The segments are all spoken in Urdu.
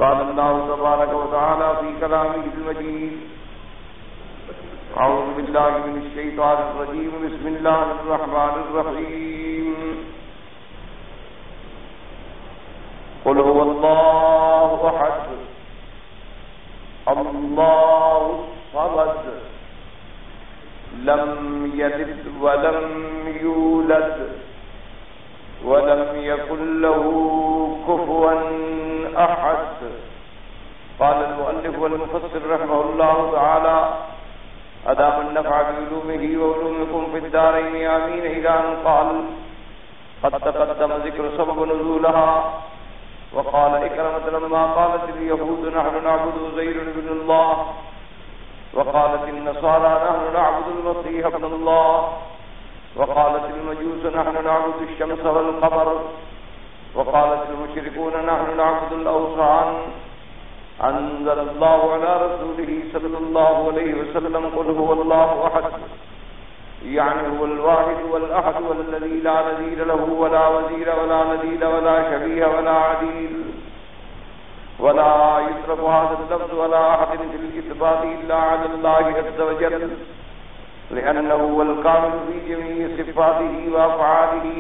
قال الله تبارك وتعالى في كلامه المجيد أعوذ بالله من الشيطان الرجيم بسم الله الرحمن الرحيم قل هو الله أحد الله الصمد لم يلد ولم يولد ولم يكن له كفوا أحد. قال المؤلف والمفسر رحمه الله تعالى أدام النفع بعلومه وعلومكم في الدارين آمين إلى أن قال قد تقدم ذكر سبب نزولها. وقال إكرمة لما قالت اليهود نحن نعبد عزير ابن الله وقالت النصارى نحن نعبد المسيح ابن الله وقالت المجوس نحن نعبد الشمس والقمر وقالت المشركون نحن نعبد الأوثان. أنزل الله على رسوله صلى الله عليه وسلم قل هو الله أحد يعني هو الواحد والأحد والذي لا نظير له ولا وزير ولا نديل ولا شبيه ولا عديل ولا يصرف هذا اللفظ ولا أحد في الإثبات إلا على الله عز وجل لأنه هو الكامل في جميع صفاته وأفعاله.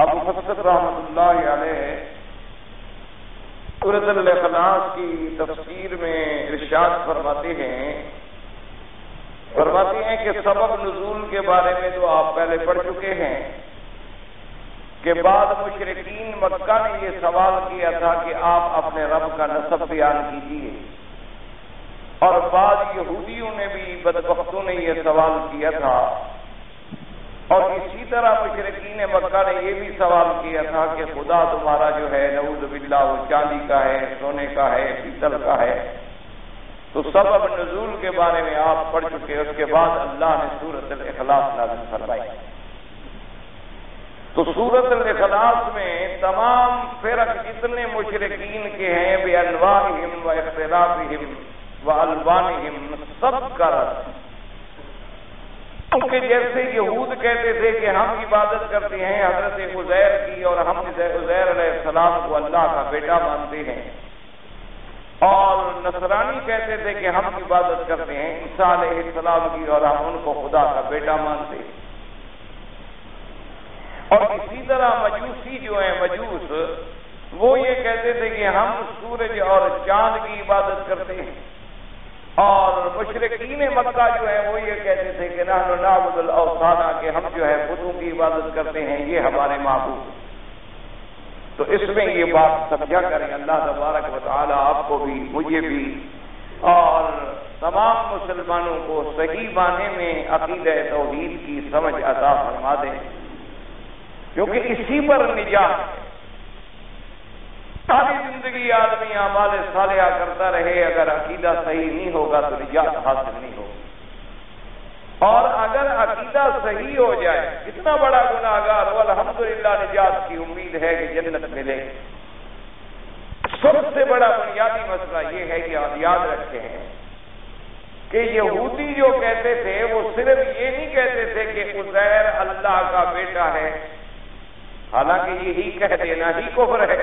ابو مفسر رحمۃ اللہ علیہ سورۃ الاخلاص کی تفسیر میں ارشاد فرماتے ہیں کہ سبب نزول کے بارے میں تو آپ پہلے پڑھ چکے ہیں کہ بعد مشرکین مکہ نے یہ سوال کیا تھا کہ آپ اپنے رب کا نسب بیان کیجیے، اور بعض یہودیوں نے بھی بدبختوں نے یہ سوال کیا تھا، اور اسی طرح مشرکین مکہ نے یہ بھی سوال کیا تھا کہ خدا تمہارا جو ہے نعوذ باللہ وہ چاندی کا ہے، سونے کا ہے، پیتل کا ہے. تو سبب نزول کے بارے میں آپ پڑھ چکے. اس کے بعد اللہ نے سورۃ الاخلاص نازل فرمائی. تو سورۃ الاخلاص میں تمام فرق جتنے مشرکین کے ہیں بانواعہم و اختلافہم و الوانہم سب کا رد. کیونکہ جیسے یہود کہتے تھے کہ ہم عبادت کرتے ہیں حضرت عزیر کی اور ہم عزیر علیہ السلام کو اللہ کا بیٹا مانتے ہیں، اور نصرانی کہتے تھے کہ ہم عبادت کرتے ہیں عیسیٰ علیہ السلام کی اور ہم ان کو خدا کا بیٹا مانتے ہیں. اور اسی طرح مجوسی جو ہیں مجوس وہ یہ کہتے تھے کہ ہم سورج اور چاند کی عبادت کرتے ہیں، اور مشرکین مکہ جو ہے وہ یہ کہتے تھے کہ نحن نعبد الاوثان کہ ہم جو ہے بتوں کی عبادت کرتے ہیں، یہ ہمارے معبود. تو اس میں یہ بات سمجھا کریں. اللہ تبارک و تعالی آپ کو بھی مجھے بھی اور تمام مسلمانوں کو صحیح معنی میں عقیدہ توحید کی سمجھ عطا فرما دیں، کیونکہ اسی پر نجات ہے. ساری زندگی آدمی اعمال صالحہ کرتا رہے، اگر عقیدہ صحیح نہیں ہوگا تو نجات حاصل نہیں ہوگی. اور اگر عقیدہ صحیح ہو جائے، اتنا بڑا گناہگار ہو الحمدللہ نجات کی امید ہے کہ جنت ملے. سب سے بڑا بنیادی مسئلہ یہ ہے کہ آپ یاد رکھیں کہ یہودی جو کہتے تھے وہ صرف یہ نہیں کہتے تھے کہ عزیر اللہ کا بیٹا ہے، حالانکہ یہی کہہ دینا ہی کفر ہے.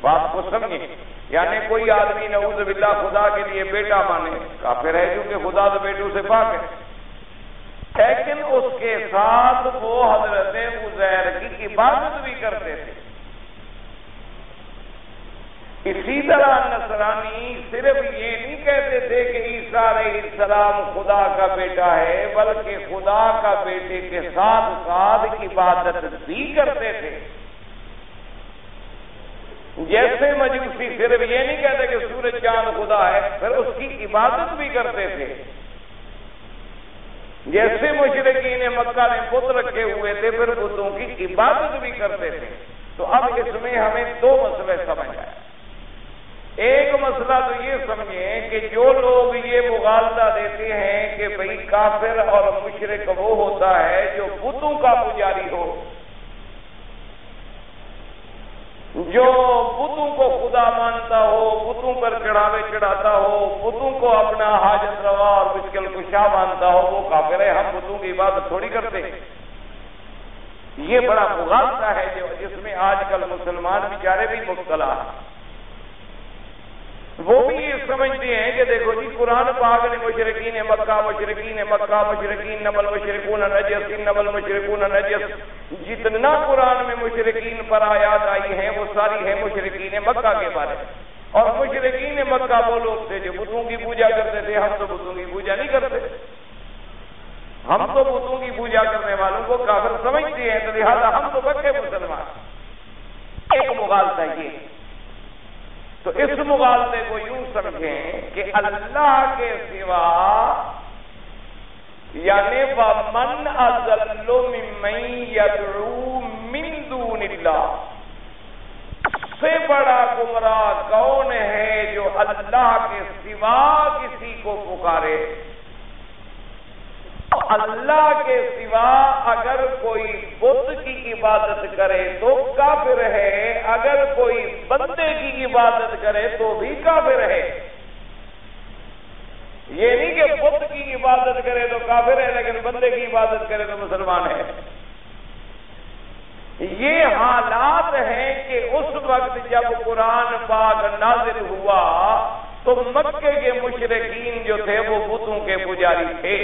بات کو سمجھیں. یعنی کوئی آدمی نعوذ باللہ خدا کے لیے بیٹا مانے کافر ہے، کیونکہ خدا تو بیٹوں سے پاک ہے. لیکن اس کے ساتھ وہ حضرت عزیر کی عبادت بھی کرتے تھے. اسی طرح نصرانی صرف یہ نہیں کہتے تھے کہ عیسیٰ علیہ السلام خدا کا بیٹا ہے، بلکہ خدا کا بیٹے کے ساتھ ساتھ عبادت بھی کرتے تھے. جیسے مجوسی صرف یہ نہیں کہتے کہ سورج چاند خدا ہے، پھر اس کی عبادت بھی کرتے تھے. جیسے مشرکین مکہ نے بت رکھے ہوئے تھے، پھر بتوں کی عبادت بھی کرتے تھے. تو اب اس میں ہمیں دو مسئلے سمجھ آئے. ایک مسئلہ تو یہ سمجھیں کہ جو لوگ یہ مغالطہ دیتے ہیں کہ بھئی کافر اور مشرک وہ ہوتا ہے جو بتوں کا پجاری ہو، جو بتوں کو خدا مانتا ہو، بتوں پر چڑھاوے چڑھاتا ہو، بتوں کو اپنا حاجت روا اور مشکل کشا مانتا ہو، وہ کافر ہے. ہم بتوں کی عبادت تھوڑی کرتے. یہ بڑا مغالطہ ہے جس میں آج کل مسلمان بیچارے بھی مبتلا ہیں۔ وہ بھی یہ سمجھتے ہیں کہ دیکھو جی قرآن پاک نے مشرکین مکہ مشرکین نبل مشرکون نجس نبل مشرکون نجس، جتنا قرآن میں مشرکین پر آیات آئی ہیں وہ ساری ہیں مشرکین مکہ کے بارے میں۔ اور مشرکین مکہ وہ لوگ تھے جو بتوں کی پوجا کرتے تھے، ہم تو بتوں کی پوجا نہیں کرتے، ہم تو بتوں کی پوجا کرنے والوں کو کافر سمجھتے ہیں، تو لہٰذا ہم تو پکے مسلمان۔ ایک مغالطہ یہ، تو اس مغالطے کو یوں سمجھیں کہ اللہ کے سوا یعنی وَمَنْ أَضَلُّ مِمَّن يَدْعُو مِن دُونِ اللَّهِ، سے بڑا گمراہ کون ہے جو اللہ کے سوا کسی کو پکارے؟ اللہ کے سوا اگر کوئی بت کی عبادت کرے تو کافر ہے، اگر کوئی بندے کی عبادت کرے تو بھی کافر ہے۔ یہ نہیں کہ بت کی عبادت کرے تو کافر ہے لیکن بندے کی عبادت کرے تو مسلمان ہے۔ یہ حالات ہیں کہ اس وقت جب قرآن پاک نازل ہوا تو مکے کے مشرکین جو تھے وہ بتوں کے پجاری تھے،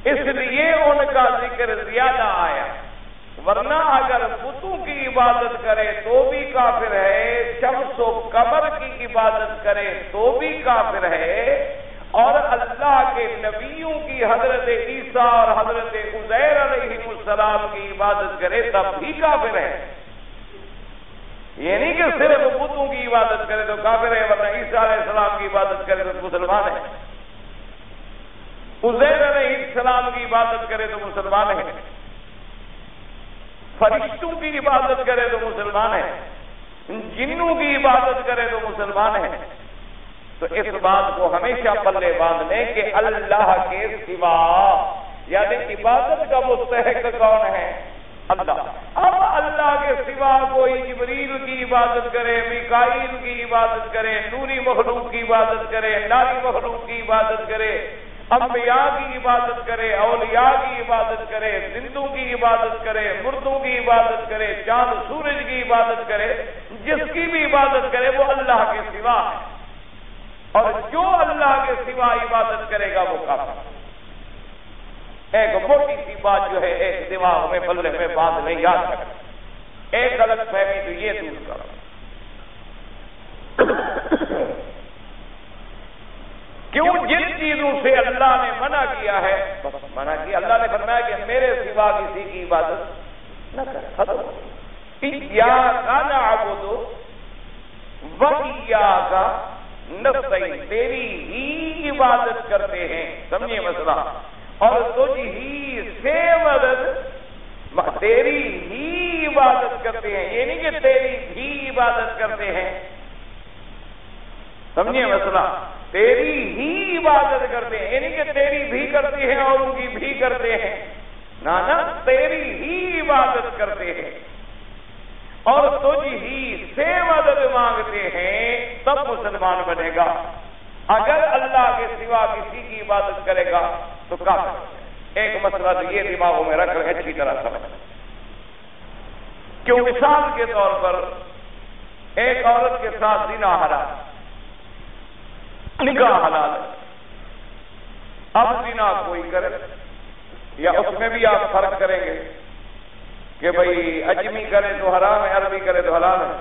اس لیے ان کا ذکر زیادہ آیا، ورنہ اگر بتوں کی عبادت کرے تو بھی کافر ہے، شمس و قمر کی عبادت کرے تو بھی کافر ہے، اور اللہ کے نبیوں کی حضرت عیسیٰ اور حضرت عزیر علیہ السلام کی عبادت کرے تب بھی کافر ہے۔ یہ نہیں کہ صرف بتوں کی عبادت کرے تو کافر ہے، ورنہ عیسیٰ علیہ السلام کی عبادت کرے تو مسلمان ہے، عزیر علیہ السلام کی عبادت کرے تو مسلمان ہے، فرشتوں کی عبادت کرے تو مسلمان ہے، جنوں کی عبادت کرے تو مسلمان ہے۔ تو اس بات کو ہمیشہ پلے باندھ لیں کہ اللہ کے سوا یعنی عبادت کا مستحق کون ہے؟ اللہ۔ اب اللہ کے سوا کوئی جبریل کی عبادت کرے، میکائیل کی عبادت کرے، نوری مخلوق کی عبادت کرے، ناری مخلوق کی عبادت کرے، انبیاء کی عبادت کرے، اولیاء کی عبادت کرے، زندوں کی عبادت کرے، مردوں کی عبادت کرے، چاند سورج کی عبادت کرے، جس کی بھی عبادت کرے وہ اللہ کے سوا ہے، اور جو اللہ کے سوا عبادت کرے گا وہ کافر۔ ایک موٹی سی بات جو ہے ایک دماغ میں پلے میں باندھ نہیں یاد رکھ، ایک غلط فہمی تو یہ دور کرو۔ کیوں؟ جن چیزوں سے اللہ نے منع کیا ہے، منع کیا، اللہ نے فرمایا کہ میرے سوا کسی کی عبادت نہ کر، ایاک نعبد و ایاک نستعین، تیری ہی عبادت کرتے ہیں، سمجھیے مسئلہ، اور تجھ ہی سے مدد، تیری ہی عبادت کرتے ہیں، یہ نہیں کہ تیری بھی عبادت کرتے ہیں، سمجھیے مسئلہ، تیری ہی عبادت کرتے ہیں، یہ نہیں کہ تیری بھی کرتے ہیں اور ان کی بھی کرتے ہیں، نہ تیری ہی عبادت کرتے ہیں اور تجھ ہی سے مدد مانگتے ہیں، تب مسلمان بنے گا۔ اگر اللہ کے سوا کسی کی عبادت کرے گا تو کافر۔ ایک مسئلہ تو یہ دماغوں میں رکھ رہے اچھی طرح سمجھ، کیوں مثال کے طور پر ایک عورت کے ساتھ زنا حرام، نکاح حلال ہے، اب زنا کوئی کرے، یا اس میں بھی آپ فرق کریں گے کہ بھئی اجمی کرے تو حرام ہے، عربی کرے تو حلال ہے،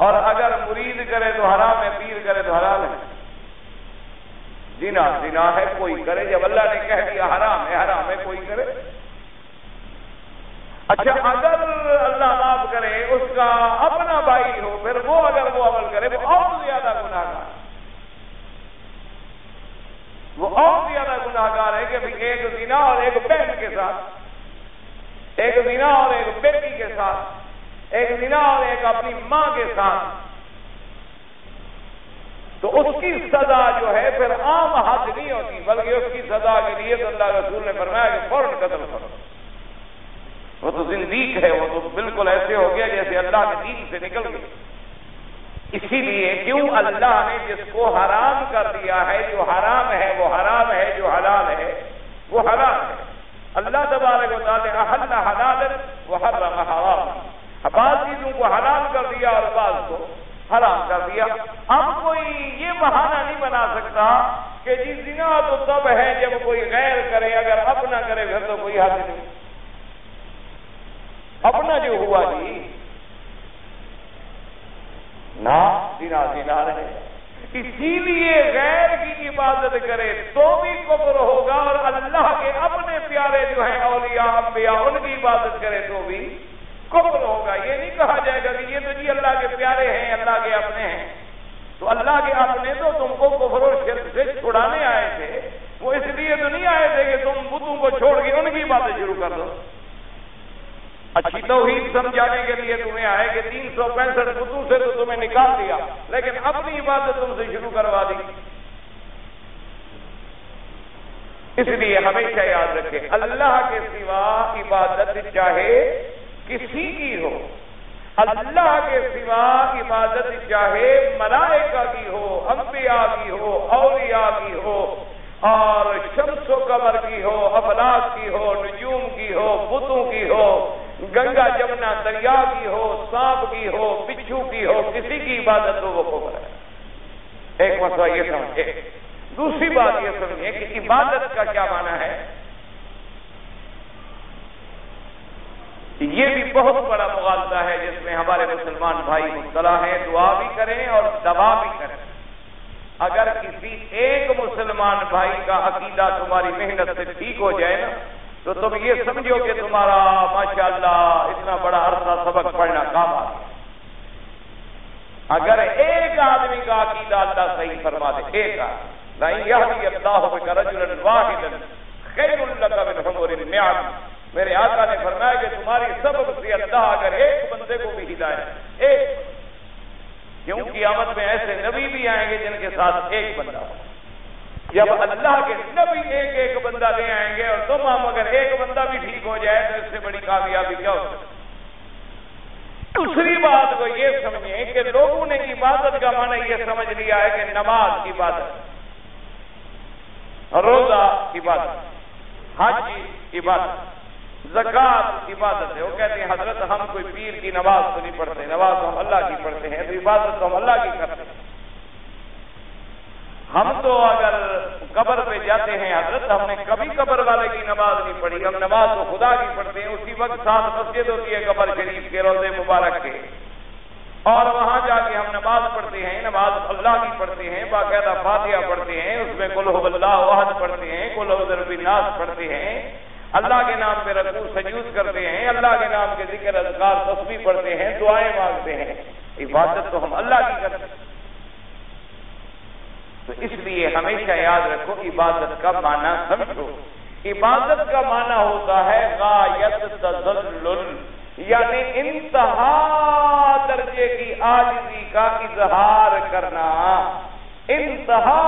اور اگر مرید کرے تو حرام ہے، پیر کرے تو حلال ہے۔ زنا ہے کوئی کرے، جب اللہ نے کہہ دیا حرام ہے کوئی کرے۔ اچھا اگر اللہ معاف کرے اس کا اپنا بھائی ہو، پھر وہ اگر وہ عمل کرے وہ اور زیادہ گناہگار، وہ اور زیادہ گناہگار ہے کہ ایک زنا اور ایک بہن کے ساتھ، ایک زنا اور ایک بیٹی کے ساتھ، ایک زنا اور ایک اپنی ماں کے ساتھ، تو اس کی سزا جو ہے پھر عام حد نہیں ہوتی، بلکہ اس کی سزا کے لیے تو اللہ رسول نے فرمایا کہ فوراً قتل کرو، وہ تو زندیق ہے، وہ تو بالکل ایسے ہو گیا جیسے اللہ کے دین سے نکل گئے۔ اسی لیے کیوں اللہ نے جس کو حرام کر دیا ہے، جو حرام ہے وہ حرام ہے، جو حلال ہے وہ حلال ہے، اللہ تبارک و تعالی احل حلالا وحرم حراما، بعض چیزوں کو حلال کر دیا اور بعض کو حرام کر دیا۔ اب کوئی یہ بہانہ نہیں بنا سکتا کہ جی زنا تو تب ہے جب کوئی غیر کرے، اگر اپنا کرے پھر تو کوئی حد نہیں۔ اپنا جو ہوا جی نہ زنا زنا رہے، اسی لیے غیر کی عبادت کرے تو بھی کفر ہوگا، اور اللہ کے اپنے پیارے جو ہیں اولیاء انبیاء ان کی عبادت کرے تو بھی کفر ہوگا۔ یہ نہیں کہا جائے گا کہ یہ تو جی اللہ کے پیارے ہیں، اللہ کے اپنے ہیں، تو اللہ کے اپنے تو تم کو کفر و شرک سے چھڑانے آئے تھے، وہ اس لیے تو نہیں آئے تھے کہ تم بتوں کو چھوڑ کے ان کی باتیں شروع کر دو۔ اچھی توحید سمجھانے کے لیے تمہیں آئے کہ 365 بتوں سے تو تمہیں نکال دیا، لیکن اپنی عبادت تم سے شروع کروا دی۔ اس لیے ہمیشہ یاد رکھیں، اللہ کے سوا عبادت چاہے کسی کی ہو، اللہ کے سوا عبادت چاہے ملائکہ کی ہو، انبیاء کی ہو، اولیاء کی ہو، اور شمس و قمر کی ہو، افلاک کی ہو، نجوم کی ہو، بتوں کی ہو، گنگا جمنا دریا کی ہو، سانپ کی ہو، بچھو کی ہو، کسی کی عبادت ہو وہ کفر ہے۔ ایک مسئلہ یہ سمجھے۔ دوسری بات یہ سمجھے کہ عبادت کا کیا معنی ہے۔ یہ بھی بہت بڑا مغالطہ ہے جس میں ہمارے مسلمان بھائی مبتلا ہیں، دعا بھی کریں اور دوا بھی کریں۔ اگر کسی ایک مسلمان بھائی کا عقیدہ تمہاری محنت سے ٹھیک ہو جائے نا تو تم یہ سمجھو کہ تمہارا ماشاءاللہ اتنا بڑا عرصہ سبق پڑھنا کام آ گیا۔ اگر ایک آدمی کا عقیدہ اللہ صحیح فرما دے، ایک آدمی، لَإِن يَهْدِيَ اللَّهُ بِكَ رَجُلًا وَاحِدًا خَيْرٌ لَكَ مِنْ حُمُرِ النِّعَمِ، میرے آقا نے فرمایا کہ تمہاری سبب سے اللہ اگر ایک بندے کو بھی ہدایت، ایک، کیوں قیامت میں ایسے نبی بھی آئیں گے جن کے ساتھ ایک بندہ ہو، جب اللہ کے نبی ایک ایک بندہ لے آئیں گے اور تم ہم اگر ایک بندہ بھی ٹھیک ہو جائے تو اس سے بڑی کامیابی کیا ہو سکتی۔ دوسری بات کو یہ سمجھیں کہ لوگوں نے عبادت کا معنی یہ سمجھ لیا ہے کہ نماز عبادت، روزہ عبادت، حج عبادت، زکات عبادت ہے۔ وہ کہتے ہیں حضرت ہم کوئی پیر کی نماز تو نہیں پڑھتے، نماز تو ہم اللہ کی پڑھتے ہیں، تو عبادت تو ہم اللہ کی کرتے ہیں۔ ہم تو اگر قبر پہ جاتے ہیں حضرت ہم نے کبھی قبر والے کی نماز نہیں پڑھی، ہم نماز تو خدا کی پڑھتے ہیں۔ اسی وقت ساتھ مسجد ہوتی ہے قبر شریف کے روضے مبارک کے، اور وہاں جا کے ہم نماز پڑھتے ہیں، نماز اللہ کی پڑھتے ہیں، باقاعدہ فاتحہ پڑھتے ہیں، اس میں قل هو اللہ احد پڑھتے ہیں، قل اعوذ برب الناس پڑھتے ہیں، اللہ کے نام پہ رکوع سجود کرتے ہیں، اللہ کے نام کے ذکر اذکار تسبیح پڑھتے ہیں، دعائیں مانگتے ہیں۔ عبادت تو ہم اللہ کی کرتے ہیں۔ تو اس لیے ہمیشہ یاد رکھو عبادت کا معنی سمجھو۔ عبادت کا معنی ہوتا ہے غایت تذلل، یعنی انتہا درجے کی عاجزی کا اظہار کرنا، انتہا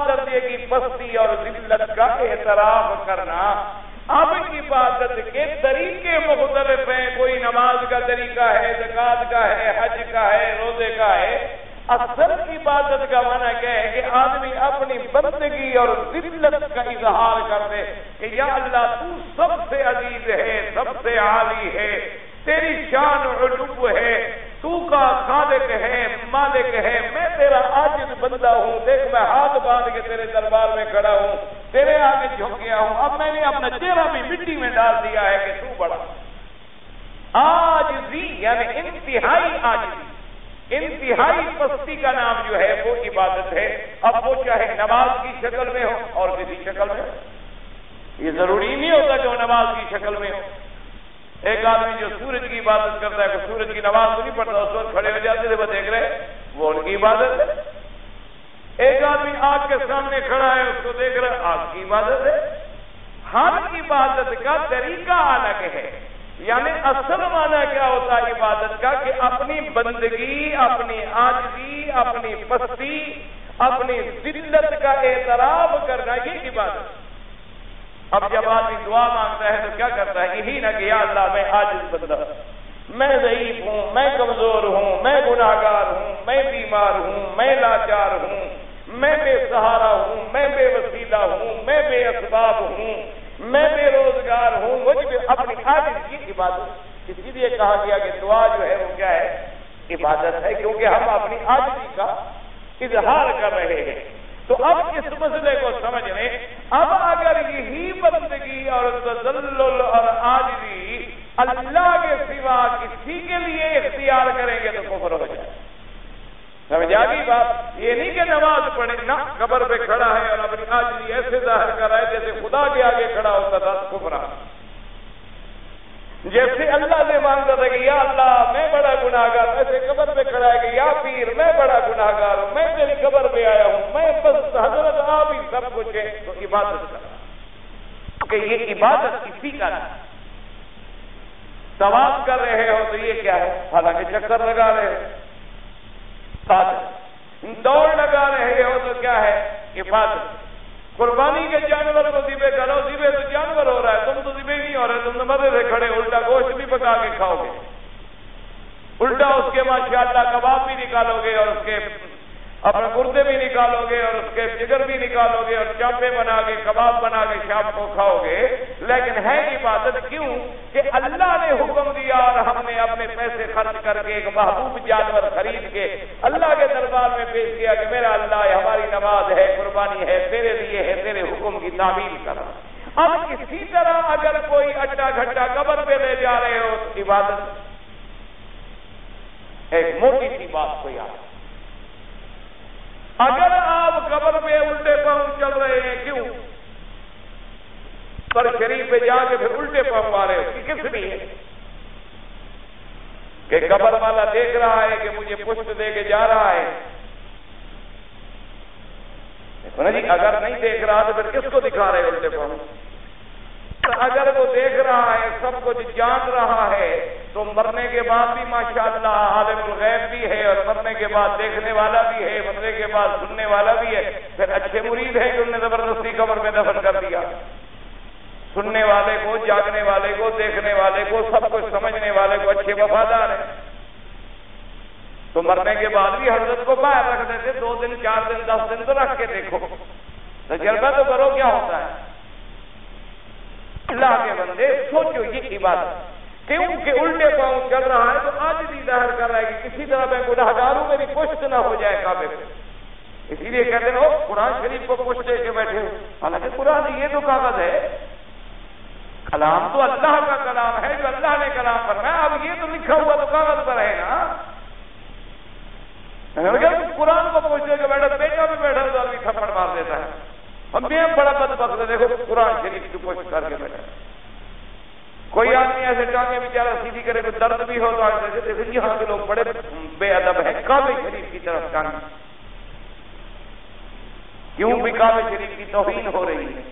درجے کی پستی اور ذلت کا اعتراف کرنا۔ اب عبادت کے طریقے مختلف ہیں، کوئی نماز کا طریقہ ہے، زکات کا ہے، حج کا ہے، روزے کا ہے۔ اصل عبادت کا معنی کیا ہے کہ آدمی اپنی بندگی اور ذلت کا اظہار کر دے کہ یا اللہ تو سب سے عزیز ہے، سب سے عالی ہے، تیری شان علو ہے، تو کا خالق ہے، مالک ہے، میں تیرا عاجز بندہ ہوں، دیکھ میں ہاتھ باندھ کے تیرے دربار میں کھڑا ہوں، تیرے آگے جھک گیا ہوں، اب میں نے اپنا چہرہ بھی مٹی میں ڈال دیا ہے کہ تو بڑا۔ عاجزی یعنی انتہائی عاجزی، انتہائی پستی کا نام جو ہے وہ عبادت ہے۔ اب وہ چاہے نماز کی شکل میں ہو اور کسی شکل میں ہو، یہ ضروری نہیں ہوتا کہ وہ نماز کی شکل میں ہو۔ ایک آدمی جو سورج کی عبادت کرتا ہے، کوئی سورج کی نماز تو نہیں پڑھتا، اس وقت کھڑے ہو جاتے تھے وہ دیکھ رہے، وہ ان کی عبادت ہے۔ ایک آدمی آگ کے سامنے کھڑا ہے، اس کو دیکھ رہا، آگ کی عبادت ہے۔ ہر عبادت کا طریقہ الگ ہے، یعنی اصل معنی کیا ہوتا ہے عبادت کا کہ اپنی بندگی، اپنی عاجزی، اپنی پستی، اپنی ذلت کا اعتراف کرنا، یہ عبادت۔ اب جب آدمی دعا مانگتا ہے تو کیا کرتا ہے؟ یہی نہ کہ یا اللہ میں عاجز بندہ، میں ضعیف ہوں، میں کمزور ہوں، میں گناہگار ہوں، میں بیمار ہوں، میں لاچار ہوں، میں بے سہارا ہوں، میں بے وسیلہ ہوں، میں بے اسباب ہوں، میں بے روزگار ہوں، مجھ پہ اپنی عاجزی کی عبادت، اسی لیے کہا گیا کہ دعا جو ہے وہ کیا ہے؟ عبادت ہے، کیونکہ ہم اپنی عاجزی کا اظہار کر رہے ہیں۔ تو اب اس مسئلے کو سمجھ لیں، اب اگر یہی بندگی اور تذلل اور عاجزی اللہ کے سوا کسی کے لیے اختیار کریں گے تو کفر ہو جائے۔ سمجھ آ گئی بات؟ یہ نہیں کہ نماز پڑھے نہ، قبر پہ کھڑا ہے اور اپنی عاجزی ایسے ظاہر کر رہا ہے جیسے خدا کے آگے کھڑا ہوتا تھا، کفر۔ جیسے اللہ سے مانگتا تھا کہ یا اللہ میں بڑا گناہگار، ایسے قبر پہ کھڑا ہے کہ یا پیر میں بڑا گناہگار ہوں، میں تیری قبر پہ آیا ہوں، میں بس حضرت آپ ہی سب کچھ ہے، تو عبادت کر کہ یہ عبادت کسی کا نہیں۔ طواف کر رہے ہو تو یہ کیا ہے؟ حالانکہ چکر لگا رہے ہو، دوڑ لگا رہے ہو تو کیا ہے؟ عبادت۔ قربانی کے جانور کو ذبح کرو، ذبح تو جانور ہو رہا ہے، تم تو ذبح نہیں ہو رہے، تم تو مزے سے کھڑے، الٹا گوشت بھی پکا کے کھاؤ گے، الٹا اس کے ماشاءاللہ کباب بھی نکالو گے اور اس کے اپنے گردے بھی نکالو گے اور اس کے جگر بھی نکالو گے اور چاپے بنا کے کباب بنا کے شام کو کھاؤ گے، لیکن ہے عبادت کیوں؟ کہ اللہ نے حکم دیا اور ہم نے اپنے پیسے خرچ کر کے ایک محبوب جانور خرید کے اللہ کے دربار میں پیش کیا کہ میرا اللہ ہماری نماز ہے، قربانی ہے، تیرے لیے ہے، تیرے حکم کی تعمیل کر۔ اب اسی طرح اگر کوئی اٹا گھٹا قبر پہ لے جا رہے ہو تو عبادت، ایک موٹی سی بات کو یاد، اگر آپ قبر پہ الٹے پاؤں چل رہے ہیں، کیوں؟ پر شریف پہ جا کے پھر الٹے پاؤں آ رہے ہو، کس لیے؟ کہ قبر والا دیکھ رہا ہے کہ مجھے پشت دے کے جا رہا ہے۔ جی اگر نہیں دیکھ رہا تو پھر کس کو دکھا رہے الٹے پاؤں؟ اگر وہ دیکھ رہا ہے، سب کچھ جان رہا ہے، تو مرنے کے بعد بھی ماشاءاللہ عالم الغیب بھی ہے اور مرنے کے بعد دیکھنے والا بھی ہے، مرنے کے بعد سننے والا بھی ہے، پھر اچھے مرید ہے کہ انہوں نے زبردستی قبر میں دفن کر دیا۔ سننے والے کو، جاگنے والے کو، دیکھنے والے کو، سب کچھ سمجھنے والے کو اچھے وفادار ہیں، تو مرنے کے بعد بھی حضرت کو باہر رکھ دیتے، 2 دن 4 دن 10 دن تو رکھ کے دیکھو، تجربہ تو کرو کیا ہوتا ہے۔ اللہ کے بندے سوچو یہ عبادت، کیونکہ الٹے پاؤں چل رہا ہے تو آج بھی ظاہر کر رہا ہے کہ کسی طرح میں گناہگار ہوں، میری پشت نہ ہو جائے کعبے پہ، اسی لیے کہتے ہیں وہ قرآن شریف کو پشت دے کے بیٹھے ہو، حالانکہ قرآن یہ تو کاغذ ہے، کلام تو اللہ کا کلام ہے جو اللہ نے کلام فرمایا، اب یہ تو لکھا ہوا تو کاغذ پر ہے نا، قرآن کو پوچھ دے کے بیٹھا، بیٹا بھی بیٹھا تو آدمی تھپڑ مار دیتا ہے، ہم بھی بڑا بدبخت ہے، دیکھو قرآن شریف کی پوچھ کر کے بیٹھا، کوئی آدمی ایسے ٹانگیں بیچارہ سیدھی کرے کوئی درد بھی ہو تو دیکھو یہاں کے لوگ بڑے بے ادب ہیں، کعبہ شریف کی طرف ٹانگیں کیوں؟ بھی کعبہ شریف کی توہین ہو رہی ہے۔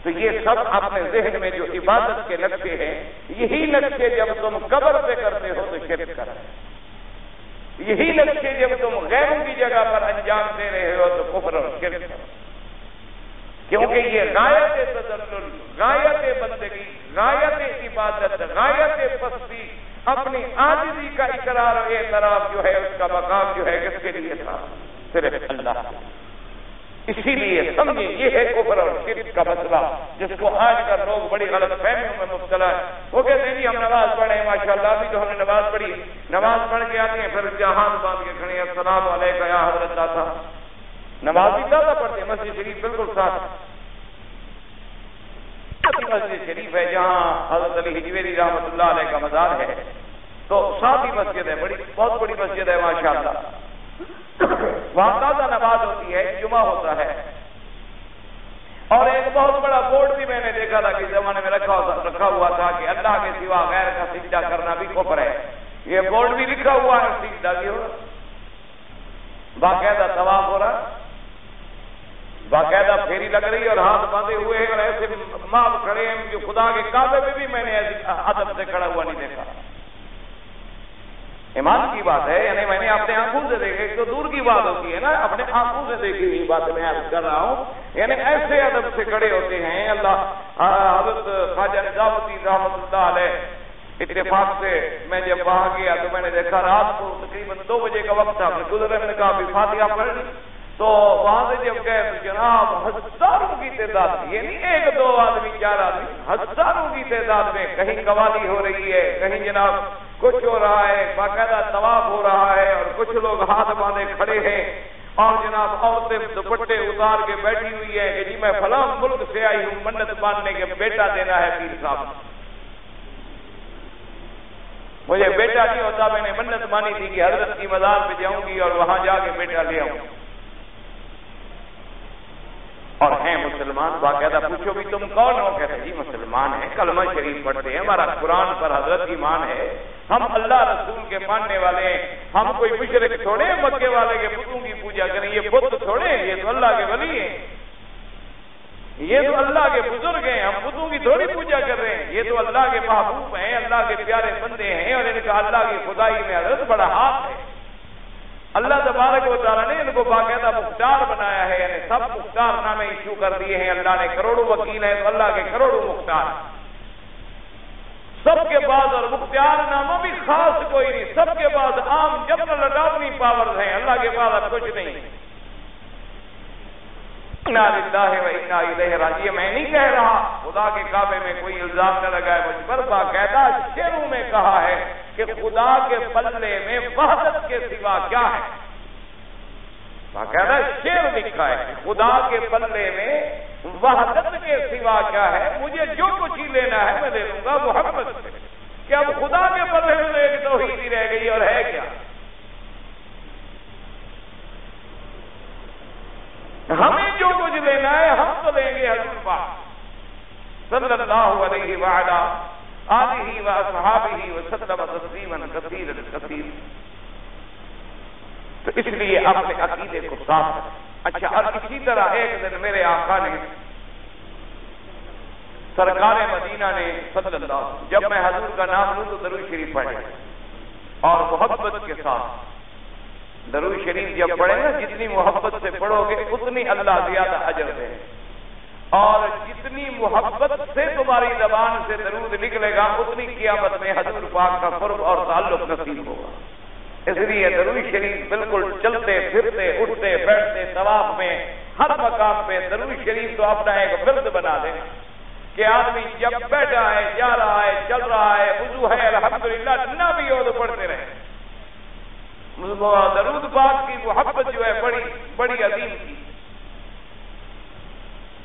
تو یہ سب اپنے ذہن میں جو عبادت کے نقشے ہیں، یہی نقشے جب تم قبر پہ کرتے ہو تو شرک کر رہے ہو، یہی نقشے جب تم غیروں کی جگہ پر انجام دے رہے ہو تو کفر اور شرک کر رہے ہو، کیونکہ یہ غایت تذلل، غایت بندگی، غایت عبادت، غایت پستی، اپنی عاجزی کا اقرار و اعتراف جو ہے اس کا مقام جو ہے کس کے لیے تھا؟ صرف اللہ۔ اسی لیے سمجھیں یہ ہے کفر اور شرک کا مسئلہ، جس کو آج کل لوگ بڑی غلط فہمیوں میں مبتلا ہے۔ وہ کہتے ہیں جی ہم نماز پڑھے ہیں، ماشاءاللہ ابھی تو ہم نے نماز پڑھی، نماز پڑھ کے آتے ہیں پھر جہاز باندھ کے کھڑے ہیں، السلام علیکم یا حضرت داتا، نماز بھی زیادہ پڑھتے ہیں، مسجد شریف بالکل صاف، مسجد شریف ہے جہاں حضرت علی حجویری رحمۃ اللہ علیہ کا مزار ہے، تو صافی مسجد ہے، بہت بڑی مسجد ہے ماشاءاللہ، وہاں تازہ نماز ہوتی ہے، جمعہ ہوتا ہے، اور ایک بہت بڑا بورڈ بھی میں نے دیکھا تھا کہ زمانے میں رکھا ہوا تھا کہ اللہ کے سوا غیر کا سجدہ کرنا بھی کفر ہے، یہ بورڈ بھی لکھا ہوا ہے، سجدہ بھی ہو رہا، باقاعدہ طواف ہو رہا، باقاعدہ پھیری لگ رہی ہے اور ہاتھ باندھے ہوئے ہیں اور ایسے ماں کھڑے ہیں جو خدا کے کعبے میں بھی میں نے ادب سے کھڑا ہوا نہیں دیکھا۔ ایمان کی بات ہے، یعنی میں نے اپنے آنکھوں سے دیکھے تو دور کی بات ہوتی ہے نا، اپنے آنکھوں سے دیکھی ہوئی بات میں عرض کر رہا ہوں، یعنی ایسے ادب سے کھڑے ہوتے ہیں۔ اللہ حضرت خواجہ نظامالدین رحمۃ اللہ علیہ اتفاق سے میں جب وہاں گیا تو میں نے دیکھا رات کو تقریباً 2 بجے کا وقت تھا، گزرے میں نے کہا بھی فاتحہ پڑھ لی، تو وہاں سے جب گئے تو جناب ہزاروں کی تعداد میں، یہ نہیں ایک دو آدمی چار آدمی، ہزاروں کی تعداد میں کہیں قوالی ہو رہی ہے، کہیں جناب کچھ ہو رہا ہے، باقاعدہ طواف ہو رہا ہے، اور کچھ لوگ ہاتھ باندھے کھڑے ہیں، اور جناب عورتیں دوپٹے اتار کے بیٹھی ہوئی ہے کہ جی میں فلاں ملک سے آئی ہوں منت باندھنے کے بیٹا دینا ہے پیر صاحب، مجھے بیٹا نہیں ہوتا، میں نے منت مانی تھی کہ حضرت کی مزار پہ جاؤں گی اور وہاں جا کے بیٹا لے آؤں، اور ہیں مسلمان، باقاعدہ پوچھو بھی تم کون ہو، کہتے جی مسلمان ہیں، کلمہ شریف پڑھتے ہیں، ہمارا قرآن پر حضرت ایمان ہے، ہم اللہ رسول کے ماننے والے ہیں، ہم کوئی مشرک تھوڑے ہیں مکے والے کے بتوں کی پوجا کریں، یہ بت تھوڑے ہیں، یہ تو اللہ کے ولی ہیں، یہ تو اللہ کے بزرگ ہیں، ہم بتوں کی تھوڑی پوجا کر رہے ہیں، یہ تو اللہ کے محبوب ہیں، اللہ کے پیارے بندے ہیں، اور ان کا اللہ کی خدائی میں حضرت بڑا ہاتھ ہے۔ اللہ تبارک و تعالیٰ نے ان کو باقاعدہ مختار بنایا ہے، یعنی سب مختار نامے ایشو کر دیے ہیں، اللہ نے کروڑوں وکیل ہیں تو اللہ کے کروڑوں مختار، سب کے بعد، اور مختار ناموں بھی خاص کوئی نہیں، سب کے بعد عام جنرل اٹارنی پاورز ہیں، اللہ کے پاس اب کچھ نہیں۔ انا للہ و انا الیہ راجعون، میں نہیں کہہ رہا، خدا کے کعبے میں کوئی الزام نہ لگائے مجھ پر، باقاعدہ شعروں میں کہا ہے کہ خدا کے پلے میں وحدت کے سوا کیا ہے، باقاعدہ شعر لکھا ہے کہ خدا کے پلے میں وحدت کے سوا کیا ہے، مجھے جو کچھ ہی لینا ہے میں لے لوں گا محمد سے، کہ اب خدا کے پلے میں ایک توحید ہی رہ گئی، اور ہے کیا، ہمیں جو کچھ لینا ہے ہم تو لیں گے حضور پاک صلی اللہ علیہ وآلہ آلہ واصحابہ وسلم تسلیما کثیرا کثیرا۔ تو اس لیے اپنے عقیدے کو صاف کریں۔ اچھا، اور اسی طرح ایک دن میرے آقا نے، سرکار مدینہ نے صلی اللہ علیہ وسلم، جب میں حضور کا نام لوں تو درود شریف پڑھیں اور محبت کے ساتھ درود شریف جب پڑھیں نا، جتنی محبت سے پڑھو گے اتنی اللہ زیادہ اجر دے، اور جتنی محبت سے تمہاری زبان سے درود نکلے گا اتنی قیامت میں حضور پاک کا قرب اور تعلق نصیب ہوگا۔ اس لیے درود شریف بالکل چلتے پھرتے اٹھتے بیٹھتے طواف میں ہر مقام پہ درود شریف تو اپنا ایک ورد بنا دیں کہ آدمی جب بیٹھا ہے، جا رہا ہے، چل رہا ہے، وضو ہے، الحمدللہ نہ بھی ہو تو پڑھتے رہے۔ درود پاک کی محبت جو ہے بڑی عظیم تھی۔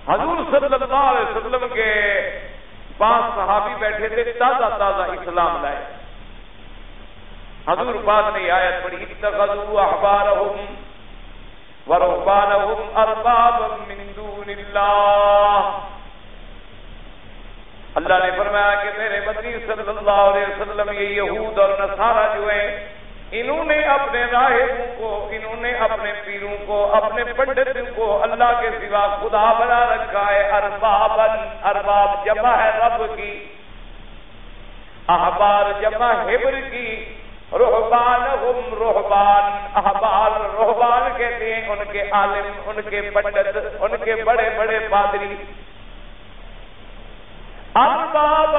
حضور صلی اللہ علیہ وسلم کے پاس صحابی بیٹھے تھے، تازہ تازہ اسلام لائے، حضور پاک نے آیت پڑھی، اتخذوا احبارهم ورهبانهم اربابا من دون اللہ۔ اللہ نے فرمایا کہ میرے مدنی صلی اللہ علیہ وسلم، یہ یہود اور نصارہ جو ہیں، انہوں نے اپنے راہبوں کو، انہوں نے اپنے پیروں کو، اپنے پنڈتوں کو اللہ کے سوا خدا بنا رکھا ہے۔ ارباب جمع ہے رب کی، احبار جمع ہبر کی، رہبانہم رہبان، احبار رہبان کہتے ہیں ان کے عالم، ان کے پنڈت، ان کے بڑے بڑے پادری۔ ارباب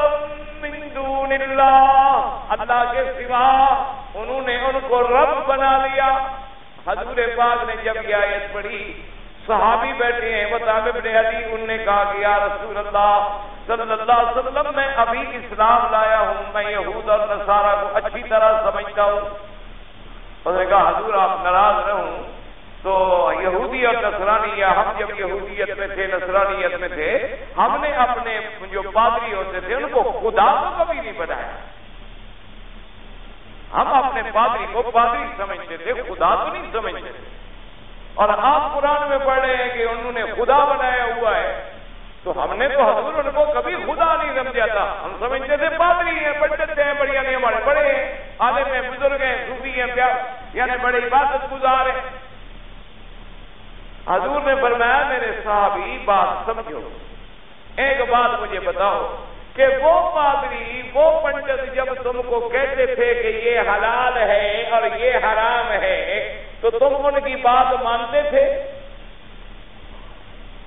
من دون اللہ، اللہ کے سوا انہوں نے ان کو رب بنا لیا۔ حضور پاک نے جب یہ آیت پڑھی، صحابی بیٹھے ہیں مطعم بن عدی، انہوں نے کہا کہ یا رسول اللہ صلی اللہ علیہ وسلم، میں ابھی اسلام لایا ہوں، میں یہود اور نصارہ کو اچھی طرح سمجھتا ہوں۔ انہوں نے کہا حضور آپ ناراض نہ ہوں، تو یہودی اور نصرانی، یا ہم جب یہودیت میں تھے نصرانیت میں تھے، ہم نے اپنے جو پادری ہوتے تھے ان کو خدا کو کبھی نہیں بنایا، ہم اپنے پادری کو پادری سمجھتے تھے، خدا تو نہیں سمجھتے تھے۔ اور آپ قرآن میں پڑھ رہے ہیں کہ انہوں نے خدا بنایا ہوا ہے، تو ہم نے تو حضور ان کو کبھی خدا نہیں سمجھا تھا، ہم سمجھتے تھے پادری ہیں، پنڈت ہیں، بڑھیا نہیں، ہمارے بڑے ہیں، عالم ہیں، بزرگ ہیں، صوفی ہیں، یعنی بڑے عبادت گزار ہیں۔ حضور نے فرمایا میرے صحابی بات سمجھو، ایک بات مجھے بتاؤ کہ وہ پادری، وہ پنڈت جب تم کو کہتے تھے کہ یہ حلال ہے اور یہ حرام ہے، تو تم ان کی بات مانتے تھے؟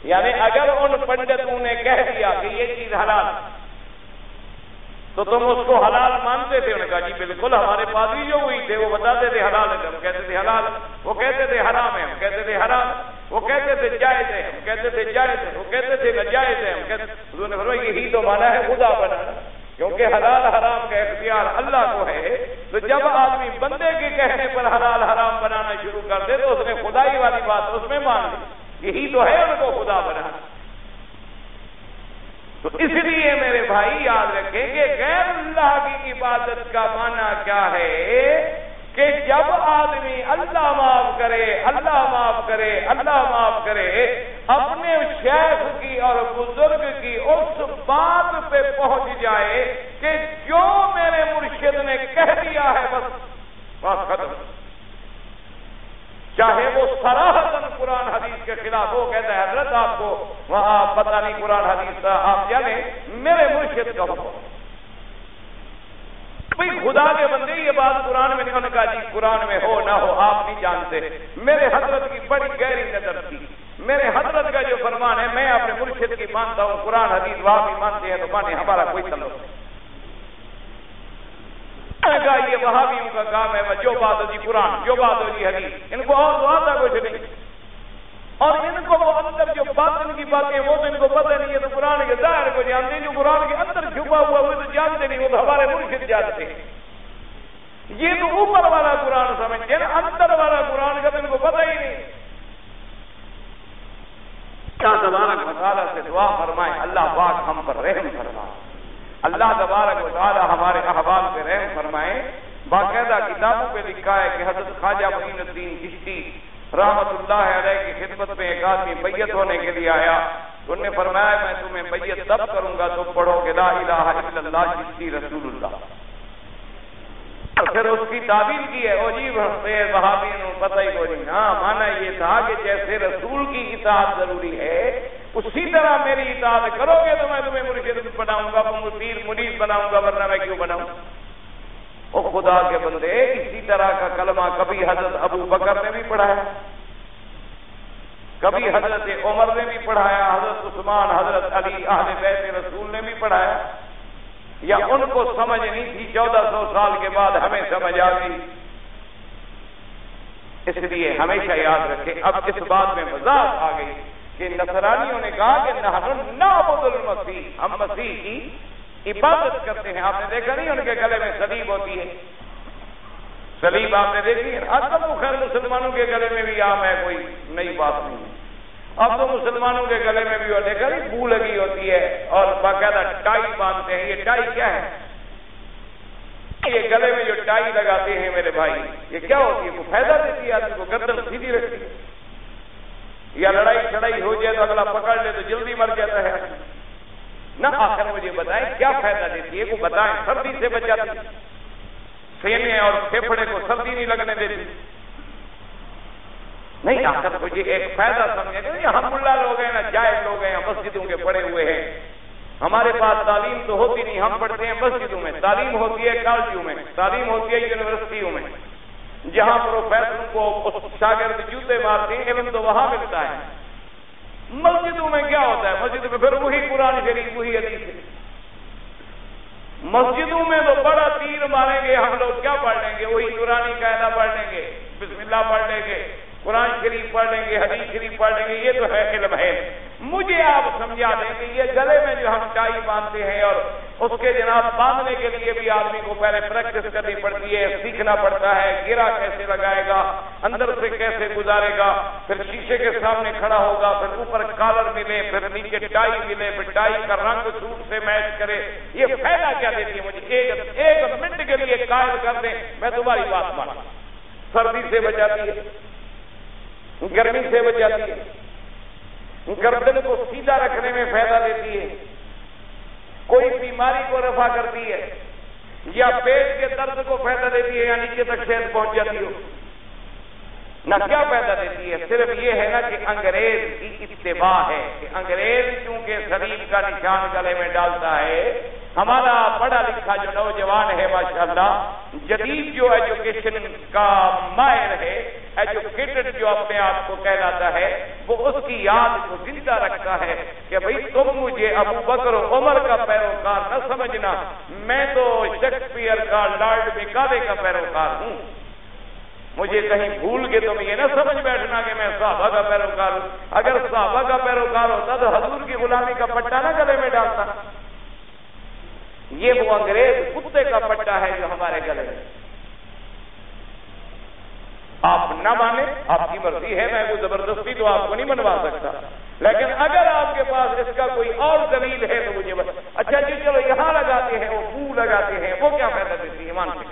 یعنی اگر ان پنڈتوں نے کہہ دیا کہ یہ چیز حلال، تو تم اس کو حلال مانتے تھے؟ انہوں نے کہا جی بالکل، ہمارے پادری جو ہوئی تھے وہ بتاتے تھے حلال ہے، ہم کہتے تھے حلال، وہ کہتے تھے حرام ہے، ہم کہتے تھے حرام، وہ کہتے تھے جائز ہے، ہم کہتے تھے جائز ہے، وہ کہتے تھے ناجائز ہے، ہم کہتے تھے۔ حضور نے فرمایا یہی تو مانا ہے خدا بنانا، کیونکہ حلال حرام کا اختیار اللہ کو ہے، تو جب آدمی بندے کے کہنے پر حلال حرام بنانا شروع کر دے تو اس نے خدائی والی بات اس میں مان لی، یہی تو ہے ان کو خدا بنانا۔ تو اس لیے میرے بھائی یاد رکھیں کہ غیر اللہ کی عبادت کا معنی کیا ہے کہ جب آدمی اللہ معاف کرے، اللہ معاف کرے، اللہ معاف کرے، اپنے شیخ کی اور بزرگ کی اس بات پہ پہنچ جائے کہ جو میرے مرشد نے کہہ دیا ہے بس ختم، چاہے وہ صراحتاً قرآن حدیث کے خلاف ہو، کہتا ہے حضرت آپ کو وہاں پتہ نہیں قرآن حدیث آپ جانے، میرے مرشد کا حکم۔ بھئی خدا کے بندے یہ بات قرآن میں نہیں، انہوں نے کہا جی قرآن میں ہو نہ ہو آپ نہیں جانتے، میرے حضرت کی بڑی گہری نظر تھی، میرے حضرت کا جو فرمان ہے میں اپنے مرشد کی مانتا ہوں، قرآن حدیث وہاں بھی مانتے ہیں تو مانے، ہمارا کوئی تعلق نہیں۔ کہا یہ وہابیوں کا کام ہے، جو بات ہو جی قرآن، جو بات ہو جی حدیث، ان کو اور تو آتا کچھ نہیں، اور ان کو وہ اندر جو باطن کی باتیں وہ تو ان کو پتہ نہیں ہے، تو قرآن کے ظاہر کو جانتے ہیں، جو قرآن کے اندر چھپا ہوا وہ تو جانتے نہیں، وہ تو ہمارے مرشد جانتے ہیں۔ یہ تو اوپر والا قرآن سمجھتے ہیں، اندر والا قرآن کا تو ان کو پتہ ہی نہیں۔ اللہ تبارک و تعالیٰ سے دعا فرمائیں اللہ پاک ہم پر رحم فرمائے، اللہ تبارک و تعالیٰ ہمارے احوال پہ رحم فرمائے۔ باقاعدہ کتابوں پہ لکھا ہے کہ حضرت خواجہ معین الدین چشتی رحمت اللہ علیہ کی خدمت میں ایک آدمی بیعت ہونے کے لیے آیا، تو انہوں نے فرمایا میں تمہیں بیعت تب کروں گا تم پڑھو کہ لا الہ الا اللہ چشتی رسول اللہ۔ پھر اس کی تعبیر کی ہے عجیب وہابی نے پتہ ہی کوئی نہیں، ہاں مانا یہ تھا کہ جیسے رسول کی اطاعت ضروری ہے اسی طرح میری اطاعت کرو گے تو میں تمہیں مرشد بناؤں گا، مرید بناؤں گا، ورنہ میں کیوں بناؤں؟ او خدا کے بندے، اسی طرح کا کلمہ کبھی حضرت ابو بکر نے بھی پڑھایا، کبھی حضرت عمر نے بھی پڑھایا، حضرت عثمان، حضرت علی، اہل بیت رسول نے بھی پڑھایا، یا ان کو سمجھ نہیں تھی، 1400 سال کے بعد ہمیں سمجھ آ گئی۔ اس لیے ہمیشہ یاد رکھیں، اب اس بات میں وضاحت آ گئی کہ نصرانیوں نے کہا کہ نحن نعبد المسیح، ہم مسیح کی عبادت کرتے ہیں۔ آپ نے دیکھا نہیں ان کے گلے میں صلیب ہوتی ہے، صلیب آپ نے دیکھی ہے، اب تو خیر مسلمانوں کے گلے میں بھی عام ہے، کوئی نئی بات نہیں ہے، اب تو مسلمانوں کے گلے میں بھی اور دیکھا نہیں بو لگی ہوتی ہے اور باقاعدہ ٹائی باندھتے ہیں۔ یہ ٹائی کیا ہے؟ یہ گلے میں جو ٹائی لگاتے ہیں میرے بھائی، یہ کیا ہوتی ہے؟ وہ فائدہ دیتی ہے آدمی کو، گردن سیدھی رکھتی ہے، یا لڑائی چھڑائی ہو جائے تو اگلا پکڑ لے تو جلدی مر جاتا ہے نہ۔ آخر مجھے بتائیں کیا فائدہ دیتی ہے؟ وہ بتائیں، سردی سے بچاتی ہے، سینے اور پھیپھڑے کو سردی نہیں لگنے دیتی، نہیں آخر مجھے ایک فائدہ سمجھے کہ ہم ملا لوگ ہیں نا، جائز لوگ ہیں، مسجدوں کے پڑے ہوئے ہیں، ہمارے پاس تعلیم تو ہوتی نہیں، ہم پڑھتے ہیں مسجدوں میں، تعلیم ہوتی ہے کالجوں میں، تعلیم ہوتی ہے یونیورسٹیوں میں، جہاں پروفیسروں کو شاگرد جوتے مارتے ہیں، علم تو وہاں ملتا ہے۔ مسجدوں میں کیا ہوتا ہے؟ مسجد میں پھر وہی قرآن شریف، وہی حدیث ہے۔ مسجدوں میں تو بڑا تیر ماریں گے ہم لوگ، کیا پڑھ لیں گے؟ وہی قرآن قاعدہ پڑھ لیں گے، بسم اللہ پڑھ لیں گے، قرآن شریف پڑھ لیں گے، حدیث شریف پڑھ لیں گے، یہ تو ہے علم ہے۔ مجھے آپ سمجھا دیں کہ یہ گلے میں جو ہم ٹائی باندھتے ہیں، اور اس کے جناب باندھنے کے لیے بھی آدمی کو پہلے پریکٹس کرنی پڑتی ہے، سیکھنا پڑتا ہے، گرا کیسے لگائے گا، اندر سے کیسے گزارے گا، پھر شیشے کے سامنے کھڑا ہوگا، پھر اوپر کالر ملے، پھر نیچے ٹائی ملے، پھر ٹائی کا رنگ سوٹ سے میچ کرے، یہ فائدہ کیا دیتی ہے مجھے؟ ایک منٹ کے لیے قائل کر دیں میں تمہاری بات مانا، سردی سے بچاتی ہے، گرمی سے بچاتی ہے، گردن کو سیدھا رکھنے میں فائدہ دیتی ہے، کوئی بیماری کو رفع کرتی ہے، یا پیٹ کے درد کو فائدہ دیتی ہے، یا نیچے تک شہد پہنچ جاتی ہو نہ، کیا فائدہ دیتی ہے؟ صرف یہ ہے نا کہ انگریز کی اتباع ہے، کہ انگریز چونکہ صلیب کا نشان گلے میں ڈالتا ہے، ہمارا پڑھا لکھا جو نوجوان ہے ماشاءاللہ، جدید جو ایجوکیشن کا ماہر ہے، ایجوکیٹڈ جو اپنے آپ کو کہلاتا ہے، وہ اس کی یاد کو زندہ رکھتا ہے کہ بھئی تم مجھے ابو بکر و عمر کا پیروکار نہ سمجھنا، میں تو شیکسپیئر کا لارڈ میکاوے کا پیروکار ہوں، مجھے کہیں بھول کے تم یہ نہ سمجھ بیٹھنا کہ میں صحابہ کا پیروکار ہوں۔ اگر صحابہ کا پیروکار ہوتا تو حضور کی غلامی کا پٹا نہ گلے میں ڈالتا۔ یہ وہ انگریز کتے کا پٹا ہے جو ہمارے گلے میں۔ آپ نہ مانیں، آپ کی مرضی ہے، میں وہ زبردستی تو آپ کو نہیں منوا سکتا، لیکن اگر آپ کے پاس اس کا کوئی اور دلیل ہے تو مجھے اچھا جی چلو یہاں لگاتے ہیں، وہ پو لگاتے ہیں، وہ کیا فائدہ دیتی ہے؟ ایمان سے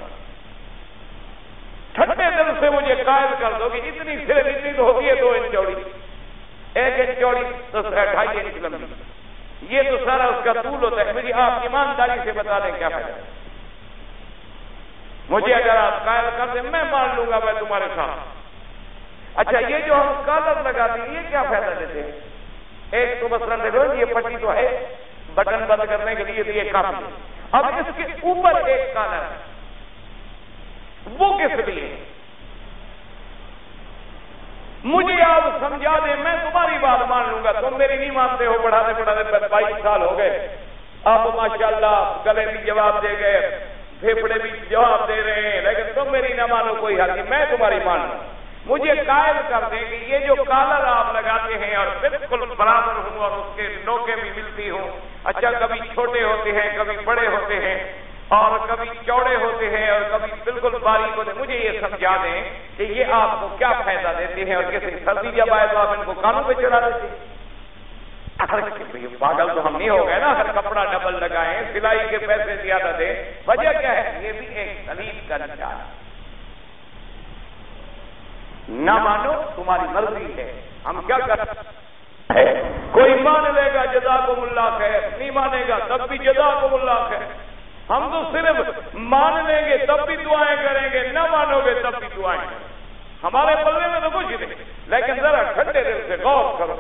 ٹھنڈے دل سے مجھے قائل کر دو کہ اتنی صرف اتنی تو ہوتی ہے 2 انچ چوڑی، 1 انچ چوڑی تو 2.5 انچ لمبی، یہ تو سارا اس کا طول ہوتا ہے۔ مجھے آپ ایمانداری سے بتا دیں کیا فائدہ؟ مجھے اگر آپ قائل کر دیں میں مان لوں گا، میں تمہارے ساتھ۔ اچھا یہ جو ہم کالر لگاتے ہیں یہ کیا فائدہ دیتے ہیں؟ ایک تو مثلا دیکھو یہ پٹی تو ہے بٹن بند کرنے کے لیے، تو یہ کافی ہے۔ اب اس کے اوپر ایک کالر ہے، وہ کس لیے؟ مجھے آپ سمجھا دیں، میں تمہاری بات مان لوں گا، تم میری نہیں مانتے ہو۔ بڑھاتے 22 سال ہو گئے، اب ماشاءاللہ گلے بھی جواب دے گئے، پھیپڑے بھی جواب دے رہے ہیں، لیکن تم میری نہ مانو کوئی حل نہیں، میں تمہاری مان لوں۔ مجھے قائل کر دیں کہ یہ جو کالر آپ لگاتے ہیں اور بالکل برابر ہوں اور اس کے نوکیں بھی ملتی ہوں، اچھا کبھی چھوٹے ہوتے ہیں، کبھی بڑے ہوتے ہیں، اور کبھی چوڑے ہوتے ہیں اور کبھی بالکل باریک ہوتے ہیں، مجھے یہ سمجھا دیں کہ یہ آپ کو کیا فائدہ دیتے ہیں؟ اور کسی سردی جب آئے تو آپ ان کو کانوں پہ چڑھا دیتے ہیں؟ پاگل تو ہم نہیں ہو گئے نا، ہر کپڑا ڈبل لگائیں، سلائی کے پیسے زیادہ دیں، وجہ کیا ہے؟ یہ بھی ایک سلیب کا نشان ہے۔ نہ مانو تمہاری مرضی ہے، ہم کیا کرتے ہیں؟ کوئی مان لے گا جزاکم اللہ خیر، نہیں مانے گا تب بھی جزاکم اللہ خیر۔ ہم تو صرف مان لیں گے تب بھی دعائیں کریں گے، نہ مانو گے تب بھی دعائیں کریں گے، ہمارے پلے میں تو کچھ نہیں۔ لیکن ذرا ٹھنڈے دل سے غور کرو،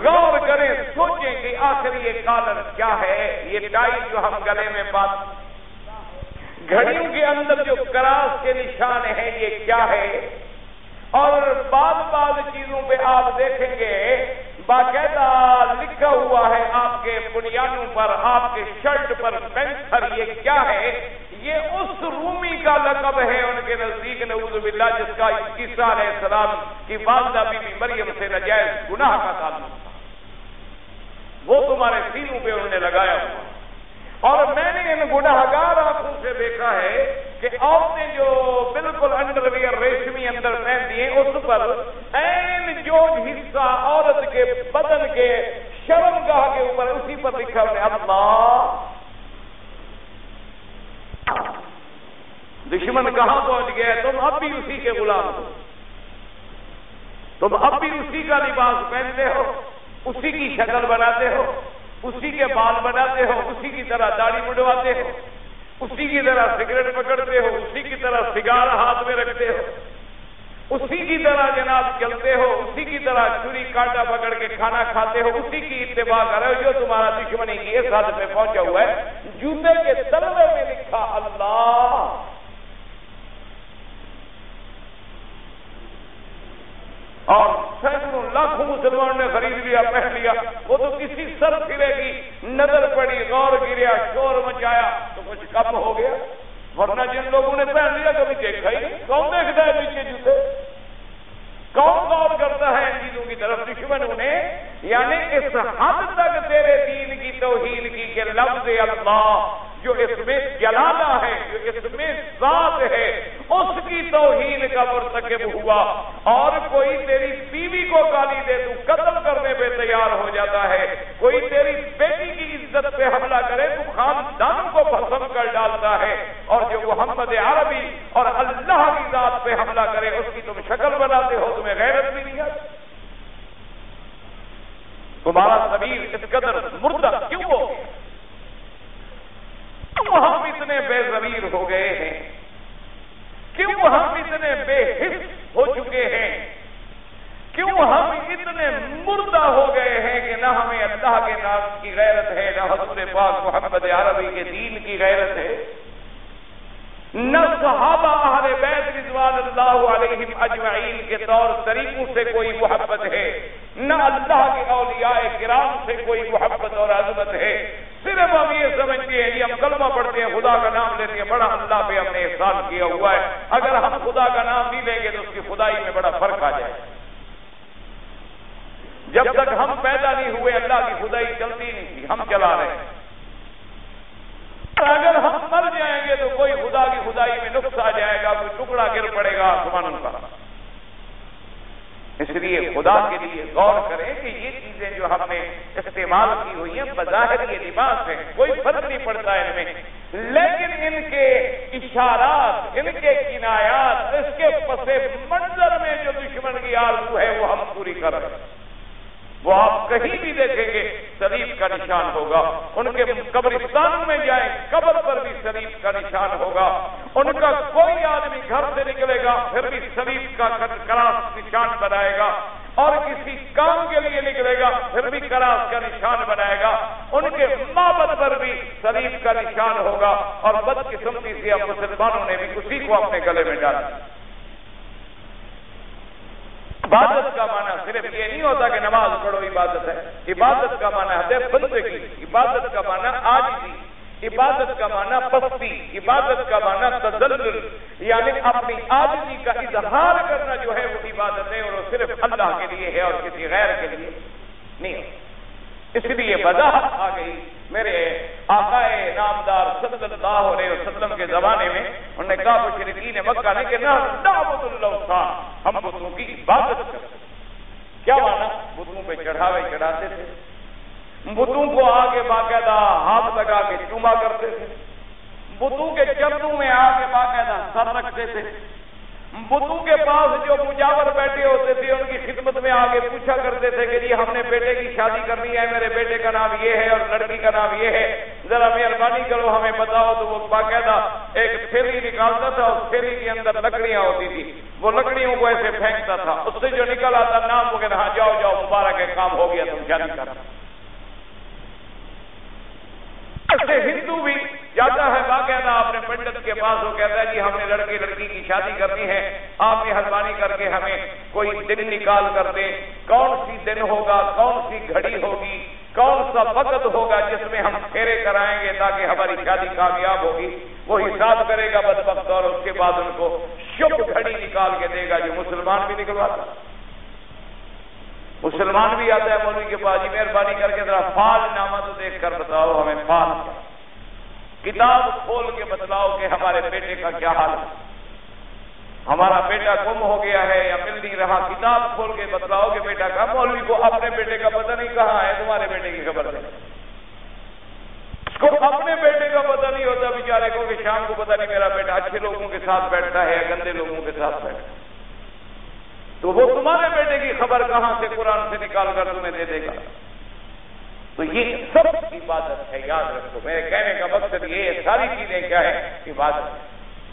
غور کریں، سوچیں کہ آخر یہ کالر کیا ہے، یہ ٹائی جو ہم گلے میں بات، گھڑیوں کے اندر جو کراس کے نشان ہیں یہ کیا ہے؟ اور بعض چیزوں پہ آپ دیکھیں گے باقاعدہ لکھا ہوا ہے آپ کے بنیادوں پر، آپ کے شرٹ پر، پینٹ پر، یہ کیا ہے؟ یہ اس رومی کا لقب ہے ان کے نزدیک نعوذ باللہ، جس کا عیسیٰ علیہ السلام کی والدہ بی بی مریم سے ناجائز گناہ کا تعلق تھا، وہ تمہارے سینوں پہ انہوں نے لگایا ہوا۔ اور میں نے ان گناہگار آنکھوں سے دیکھا ہے کہ عورتیں جو بالکل انڈر ویئر ریشمی اندر پہنتی ہیں، اس پر عین جو حصہ عورت کے بدن کے شرمگاہ کے اوپر اسی پر لکھا ہے اللہ۔ دشمن کہاں پہنچ گیا؟ تم اب بھی اسی کے غلام ہو، تم اب بھی اسی کا لباس پہنتے ہو، اسی کی شکل بناتے ہو، اسی کے بال بناتے ہو، اسی کی طرح داڑھی مڈواتے ہو، اسی کی طرح سگریٹ پکڑتے ہو، اسی کی طرح سگار ہاتھ میں رکھتے ہو، اسی کی طرح جناب چلتے ہو، اسی کی طرح چوری کانٹا پکڑ کے کھانا کھاتے ہو، اسی کی اتباع کر رہے ہو جو تمہارا دشمنی کی اس حد میں پہنچا ہوا ہے جوتے کے تلوے میں لکھا اللہ۔ اور سینکڑوں لاکھوں مسلمانوں نے خرید لیا، پہن لیا، وہ تو کسی سر پھرے کی نظر پڑی، غور گریا، شور مچایا تو کچھ کم ہو گیا، ورنہ جن لوگوں نے پہن لیا کبھی دیکھا ہی نہیں۔ کون دیکھتا ہے پیچھے جوتے؟ کون غور کرتا ہے ان چیزوں کی طرف؟ دشمنوں نے یعنی اس حد تک تیرے دین کی توہین کی کہ لفظ اللہ جو اس میں جلالہ ہے، جو اس میں ذات ہے، اس کی توہین کا مرتکب ہوا۔ اور کوئی تیری بیوی کو گالی دے تو قتل کرنے پہ تیار ہو جاتا ہے، کوئی تیری بیٹی کی عزت پہ حملہ کرے تو خاندان کو بھسم کر ڈالتا ہے، اور جو محمد عربی اور اللہ کی ذات پہ حملہ کرے اس کی تم شکل بناتے ہو، تمہیں غیرت بھی نہیں آتی۔ تمہارا ضمیر اس قدر مردہ کیوں ہو گیا؟ کیوں ہم اتنے بے ضمیر ہو گئے ہیں؟ کیوں ہم اتنے بے حس ہو چکے ہیں؟ کیوں ہم اتنے مردہ ہو گئے ہیں کہ نہ ہمیں اللہ کے نام کی غیرت ہے، نہ حضور پاک محمد عربی کے دین کی غیرت ہے، نہ صحابہ اہل بیت رضوان اللہ علیہم اجمعین کے طور طریقوں سے کوئی محبت ہے، نہ اللہ کے اولیاء کرام سے کوئی محبت اور عظمت ہے، صرف ہم یہ سمجھتے ہیں ہم کلمہ پڑھتے ہیں خدا کا نام لیتے ہیں بڑا اللہ پہ ہم نے احسان کیا ہوا ہے، اگر ہم خدا کا نام بھی لیں گے تو اس کی خدائی میں بڑا فرق آ جائے. جب تک ہم پیدا نہیں ہوئے اللہ کی خدائی چلتی نہیں تھی، ہم چلا رہے ہیں. اگر ہم مر جائیں گے تو کوئی خدا کی خدائی میں نقص آ جائے گا، کوئی ٹکڑا گر پڑے گا آسمانوں کا. اس لیے خدا کے لیے غور کریں کہ یہ چیزیں جو ہم نے استعمال کی ہوئی ہیں بظاہر یہ لباس ہیں، کوئی فرق نہیں پڑتا ان میں، لیکن ان کے اشارات، ان کے کنایات، اس کے پس منظر میں جو دشمن کی آرزو ہے وہ ہم پوری کر رہے ہیں. وہ آپ کہیں بھی دیکھیں گے صلیب کا نشان ہوگا، ان کے قبرستانوں میں جائیں قبر پر بھی صلیب کا نشان ہوگا، ان کا کوئی آدمی گھر سے نکلے گا پھر بھی صلیب کا کراس نشان بنائے گا، اور کسی کام کے لیے نکلے گا پھر بھی کراس کا نشان بنائے گا. ان کے معبد پر بھی صلیب کا نشان ہوگا، اور بدقسمتی سے اب مسلمانوں نے بھی اسی کو اپنے گلے میں ڈالا. عبادت کا معنی صرف یہ نہیں ہوتا کہ نماز پڑھو عبادت ہے، عبادت کا معنی ہے بندگی، عبادت کا معنی عاجزی، عبادت کا معنی پستی، عبادت کا معنی تذلل، یعنی اپنی عاجزی کا اظہار کرنا جو ہے وہ عبادت ہے، اور وہ صرف اللہ کے لیے ہے اور کسی غیر کے لیے نہیں ہے. اس لیے وضاحت آ گئی. میرے آقا نامدار صلی اللہ علیہ وسلم کے زمانے میں انہوں نے کہا مشرکین مکہ نے کہ نعبد الاوثان، ہم بتوں کی عبادت کرتے. کیا مانا؟ بتوں پہ چڑھاوے چڑھاتے تھے، بتوں کو آگے باقاعدہ ہاتھ لگا کے چوما کرتے تھے، بتوں کے چردوں میں آگے باقاعدہ سر رکھتے تھے، بتوں کے پاس جو مجاور بیٹھے ہوتے تھے ان کی خدمت میں آگے پوچھا کرتے تھے کہ جی ہم نے بیٹے کی شادی کرنی ہے، میرے بیٹے کا نام یہ ہے اور لڑکی کا نام یہ ہے، ذرا مہربانی کرو ہمیں بتاؤ. تو وہ باقاعدہ ایک تھیلی نکالتا تھا، اس تھیلی کے اندر لکڑیاں ہوتی تھی، وہ لکڑیوں کو ایسے پھینکتا تھا، اس سے جو نکل آتا نام وہ کہتا ہاں جاؤ جاؤ مبارک ہے کام ہو گیا تم شادی کرنا. ہندو بھی جاتا ہے باقاعدہ اپنے پنڈت کے پاس، وہ کہتا ہے جی ہم نے لڑکی کی شادی کرنی ہے، آپ مہربانی کر کے ہمیں کوئی دن نکال کر دیں، کون سی دن ہوگا، کون سی گھڑی ہوگی، کون سا وقت ہوگا جس میں ہم پھیرے کرائیں گے تاکہ ہماری شادی کامیاب ہوگی. وہ حساب کرے گا بدبخت، اور اس کے بعد ان کو شبھ گھڑی نکال کے دے گا. جو مسلمان بھی نکلواتا، مسلمان بھی آتا ہے مولوی کے پاس، جی مہربانی کر کے ذرا فال نامہ تو دیکھ کر بتاؤ ہمیں، فال کتاب کھول کے بتلاؤ کہ ہمارے بیٹے کا کیا حال ہے، ہمارا بیٹا گم ہو گیا ہے یا مل نہیں رہا، کتاب کھول کے بتلاؤ کہ بیٹا کا. مولوی کو اپنے بیٹے کا پتہ نہیں کہاں ہے، تمہارے بیٹے کی خبر ہے. اس کو اپنے بیٹے کا پتہ نہیں ہوتا بیچارے کو کہ شام کو پتہ نہیں میرا بیٹا اچھے لوگوں کے ساتھ بیٹھتا ہے یا گندے لوگوں کے ساتھ بیٹھتا ہے. تو وہ تمہارے بیٹے کی خبر کہاں سے قرآن سے نکال کر تمہیں دے دے گا. تو یہ سب عبادت ہے، یاد رکھو. میرے کہنے کا مقصد یہ ہے ساری چیزیں کیا ہے؟ عبادت ہے.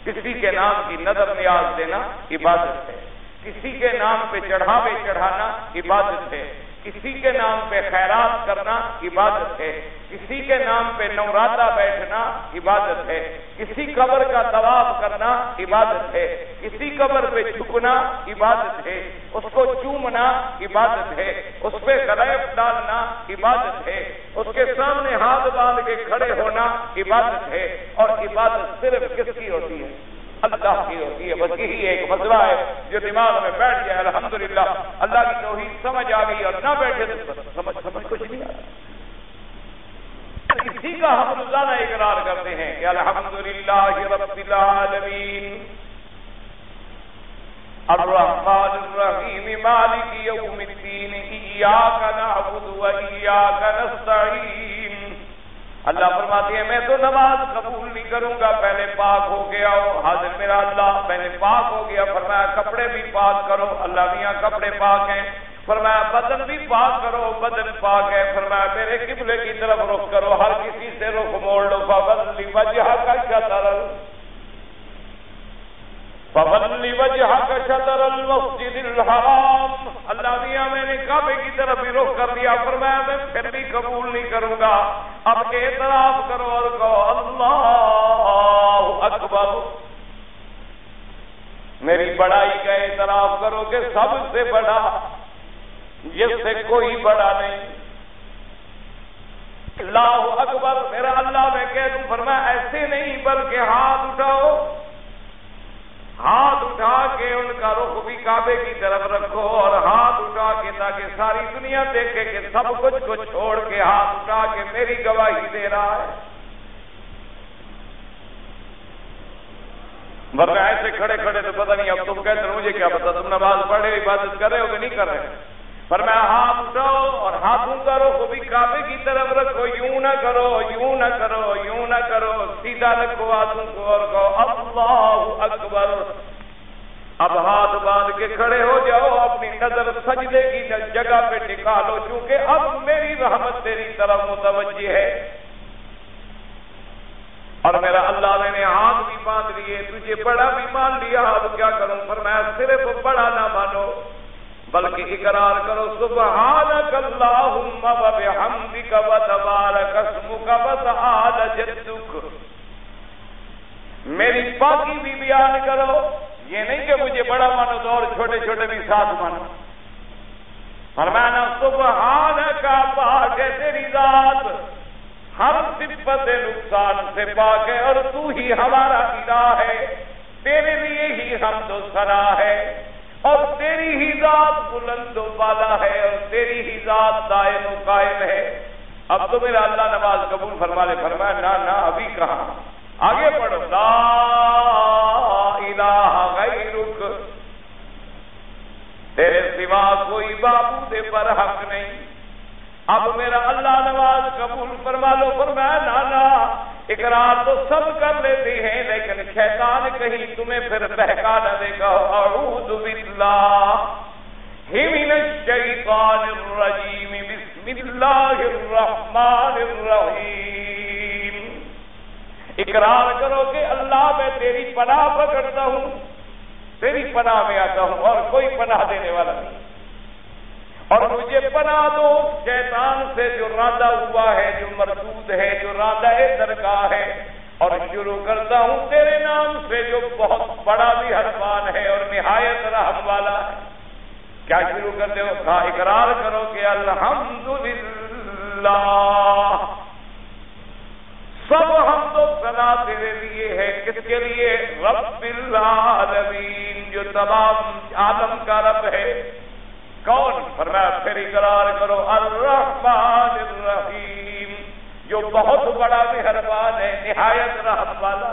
کسی کے نام کی نظر نیاز دینا عبادت ہے، کسی کے نام پہ چڑھاوے چڑھانا عبادت ہے، کسی کے نام پہ خیرات کرنا عبادت ہے، کسی کے نام پہ نوراتہ بیٹھنا عبادت ہے، کسی قبر کا طواف کرنا عبادت ہے، کسی قبر پہ جھکنا عبادت ہے، اس کو چومنا عبادت ہے، اس پہ غلیظ ڈالنا عبادت ہے، اس کے سامنے ہاتھ باندھ کے کھڑے ہونا عبادت ہے. اور عبادت صرف کس کی ہوتی ہے؟ اللہ کی ہوتی ہے. بس یہی ایک مسئلہ ہے جو دماغ میں بیٹھ جائے الحمدللہ اللہ کی توحید سمجھ آ گئی، اور نہ بیٹھے تو سمجھ کچھ نہیں آتا. اسی کا ہم روزانہ اقرار کرتے ہیں کہ الحمدللہ رب العالمین الرحمن الرحیم مالک یوم الدین ایاک نعبد و ایاک نستعین. اللہ فرماتے ہیں میں تو نماز قبول نہیں کروں گا پہلے پاک ہو گیا ہو. حاضر میرا اللہ میں نے پاک ہو گیا. فرمایا کپڑے بھی پاک کرو. اللہ میاں کپڑے پاک ہیں. فرمایا بدن بھی پاک کرو. بدن پاک ہے. فرمایا میرے قبلے کی طرف رخ کرو. ہر کسی سے رخ موڑ لو. فولی وجہ کا شطر فولی وجہ کا شطر المسجد الحرام. اللہ میاں میں نے کعبے کی طرف بھی رخ کر دیا. فرمایا میں پھر بھی قبول نہیں کروں گا. اب اعتراف کرو اور کہو اللہ اکبر. میری بڑائی کا اعتراف کرو کہ سب سے بڑا جس سے کوئی بڑا نہیں. اللہ اکبر، میرا اللہ میں کہہ دوں، فرمایا ایسے نہیں بلکہ ہاتھ اٹھاؤ، ہاتھ اٹھا کے ان کا رخ بھی کعبے کی طرف رکھو، اور ہاتھ اٹھا کے تاکہ ساری دنیا دیکھے کہ سب کچھ کو چھوڑ کے ہاتھ اٹھا کے میری گواہی دے رہا ہے۔ ورنہ ایسے کھڑے کھڑے تو پتہ نہیں، اب تم کہتے ہو مجھے کیا پتا، تم نماز پڑھے عبادت کر رہے ہو کہ نہیں کر رہے۔ فرمایا ہاتھ اٹھاؤ اور ہاتھوں کا رخ بھی کعبے کی طرف رکھو، یوں نہ کرو، یوں نہ کرو، یوں نہ کرو، سیدھا رکھو ہاتھوں کو اور کہو اللہ اکبر۔ اب ہاتھ باندھ کے کھڑے ہو جاؤ، اپنی نظر سجدے کی جگہ پہ ٹکا لو، چونکہ اب میری رحمت تیری طرف متوجہ ہے۔ اور میرا اللہ نے ہاتھ بھی باندھ لیے، تجھے بڑا بھی مان لیا، اب کیا کروں؟ فرمایا صرف بڑا نہ مانو بلکہ اقرار کرو، سبحانک اللہم وبحمدک وتبارک اسمک وتعالی جدک، میری پاکی بھی بیان کرو، یہ نہیں کہ مجھے بڑا مانو تو اور چھوٹے چھوٹے بھی ساتھ مانو۔ فرمایا سبحانک، پاک ہے تیری ذات، ہر صفت نقصان سے پاک ہے، اور تو ہی ہمارا الہ ہے، تیرے لیے ہی حمد و ثنا ہے، اور تیری ہی ذات بلند و بالا ہے، اور تیری ہی ذات دائم و قائم ہے۔ اب تو میرا اللہ نماز قبول فرما لے۔ فرمایا نہ ابھی کہاں، آگے پڑھو، لا الہ غیرک، تیرے سوا کوئی معبود پر حق نہیں۔ اب میرا اللہ نماز قبول فرما لو۔ فرمایا نہ، اقرار تو سب کر لیتے ہیں، لیکن شیطان کہیں تمہیں پھر بہکا نہ دے گا۔ اعوذ باللہ من الشیطان الرجیم، بسم اللہ الرحمن الرحیم۔ اقرار کرو کہ اللہ میں تیری پناہ پکڑتا ہوں، تیری پناہ میں آتا ہوں، اور کوئی پناہ دینے والا نہیں، اور مجھے پناہ دو شیطان سے جو راندہ ہوا ہے، جو مردود ہے، جو راندہ درگاہ ہے، اور شروع کرتا ہوں تیرے نام سے جو بہت بڑا بھی حرفان ہے اور نہایت رحم والا ہے۔ کیا شروع کرتے ہو؟ کہا اقرار کرو کہ الحمدللہ، سب حمد و ثنا تیرے لیے ہے۔ کس کے لیے؟ رب العالمین، جو تمام عالم کا رب ہے۔ کون؟ فرمایا پھر اقرار کرو الرحمن الرحیم، جو بہت بڑا مہربان ہے، نہایت رحم والا۔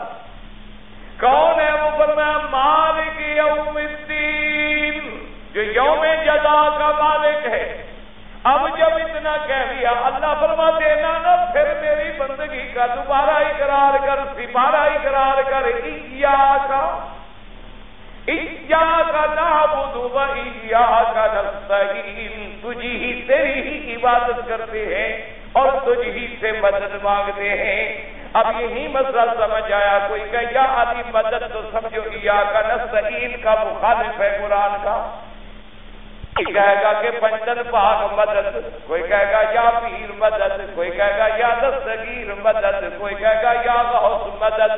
کون ہے وہ؟ فرمایا مالک یوم الدین، جو یوم جزا کا مالک ہے۔ اب جب اتنا کہہ لیا، اللہ فرماتے نا پھر میری بندگی کا دوبارہ اقرار کر، سپارہ اقرار کر، ایاک نعبد و ایاک نستعین، تجھی ہی تیری ہی عبادت کرتے ہیں اور تجھ ہی سے مدد مانگتے ہیں۔ اب یہی مسئلہ سمجھ آیا؟ کوئی کہ یا علی مدد تو سمجھو ایاک نستعین کا مخالف ہے قرآن کا، کوئی کہے گا کہ پنجن پاک مدد، کوئی کہے گا یا پیر مدد، کوئی کہے گا یا دستگیر مدد، کوئی کہے گا یا غوث مدد۔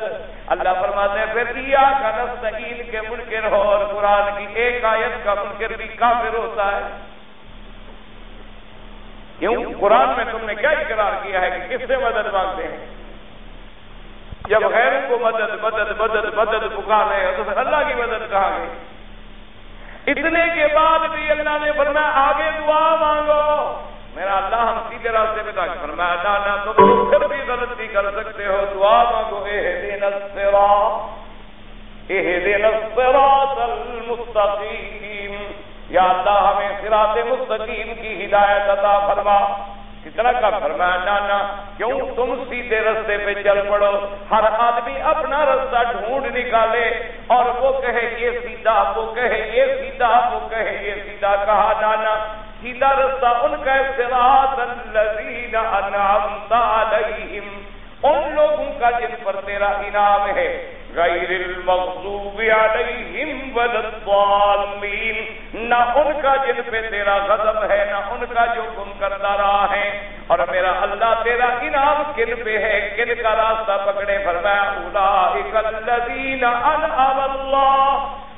اللہ فرماتے ہیں پھر ایاک نستعین کے منکر ہو اور قرآن کی ایک آیت کا منکر بھی کافر ہوتا ہے۔ کیوں؟ قرآن میں تم نے کیا اقرار کیا ہے کہ کس سے مدد مانگتے ہیں؟ جب غیروں کو مدد مدد مدد مدد پکار رہے ہو تو پھر اللہ کی مدد کہاں گئی؟ اتنے کے بعد بھی اللہ نے فرمایا آگے دعا مانگو۔ میرا اللہ ہم سیدھے راستے پہ تھا، فرمایا نہ تم پھر بھی غلطی کر سکتے ہو، دعا مانگو اہدنا الصراط، اہدنا الصراط المستقیم، یا اللہ ہمیں صراط مستقیم کی ہدایت عطا فرما۔ کتنا کا فرمایا نہ کیوں؟ تم سیدھے رستے پہ چل پڑو، ہر آدمی اپنا رستہ ڈھونڈ نکالے اور وہ کہے یہ سیدھا، وہ کہے یہ سیدھا، وہ کہے یہ سیدھا۔ کہا نانا سیدھا رستہ ان کا صراط الذین انعمت علیہم، ان لوگوں کا جن پر تیرا انعام ہے، غیر المغضوب علیہم ولا الضالین، نہ ان کا جن پہ تیرا غضب ہے، نہ ان کا جو گم کردہ رہا ہے۔ اور میرا اللہ تیرا انعام کن پہ ہے، کن کا راستہ پکڑے؟ فرمایا اولئک الذین انعم اللہ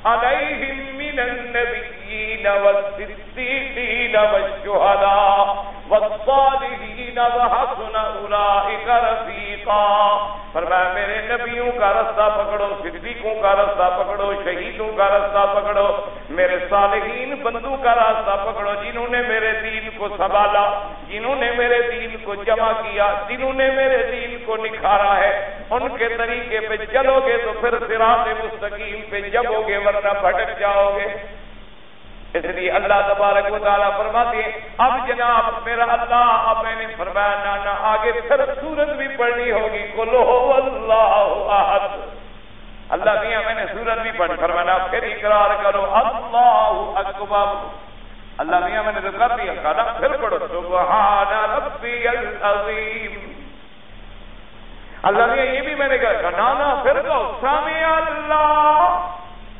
علیہم من النبیین والصدیقین والشہداء والصالحین وحسن اولئک رفیقا، فرمایا میرے نبیوں کا رستہ پکڑو، صدیقوں کا رستہ پکڑو، شہیدوں کا رستہ پکڑو، میرے صالحین بندوں کا راستہ پکڑو، جنہوں نے میرے دین کو سنبھالا، جنہوں نے میرے دین کو جمع کیا، جنہوں نے میرے دین کو نکھارا ہے، ان کے طریقے پہ چلو گے تو پھر صراط مستقیم پہ جمو گے، ورنہ بھٹک جاؤ گے۔ اس لیے اللہ تبارک و تعالیٰ فرماتے ہیں اب جناب میرا اللہ، اب میں نے فرمایا نانا آگے پھر سورت بھی پڑھنی ہوگی، قل هو اللہ احد، اللہ میاں میں نے سورت بھی پڑھ، فرمانا پھر اقرار کرو اللہ اکبر، اللہ میاں میں نے تو کر دیا، کہا پھر پڑھو سبحان ربی العظیم، اللہ میاں یہ بھی میں نے کہا نانا پھر کہو سامع اللہ،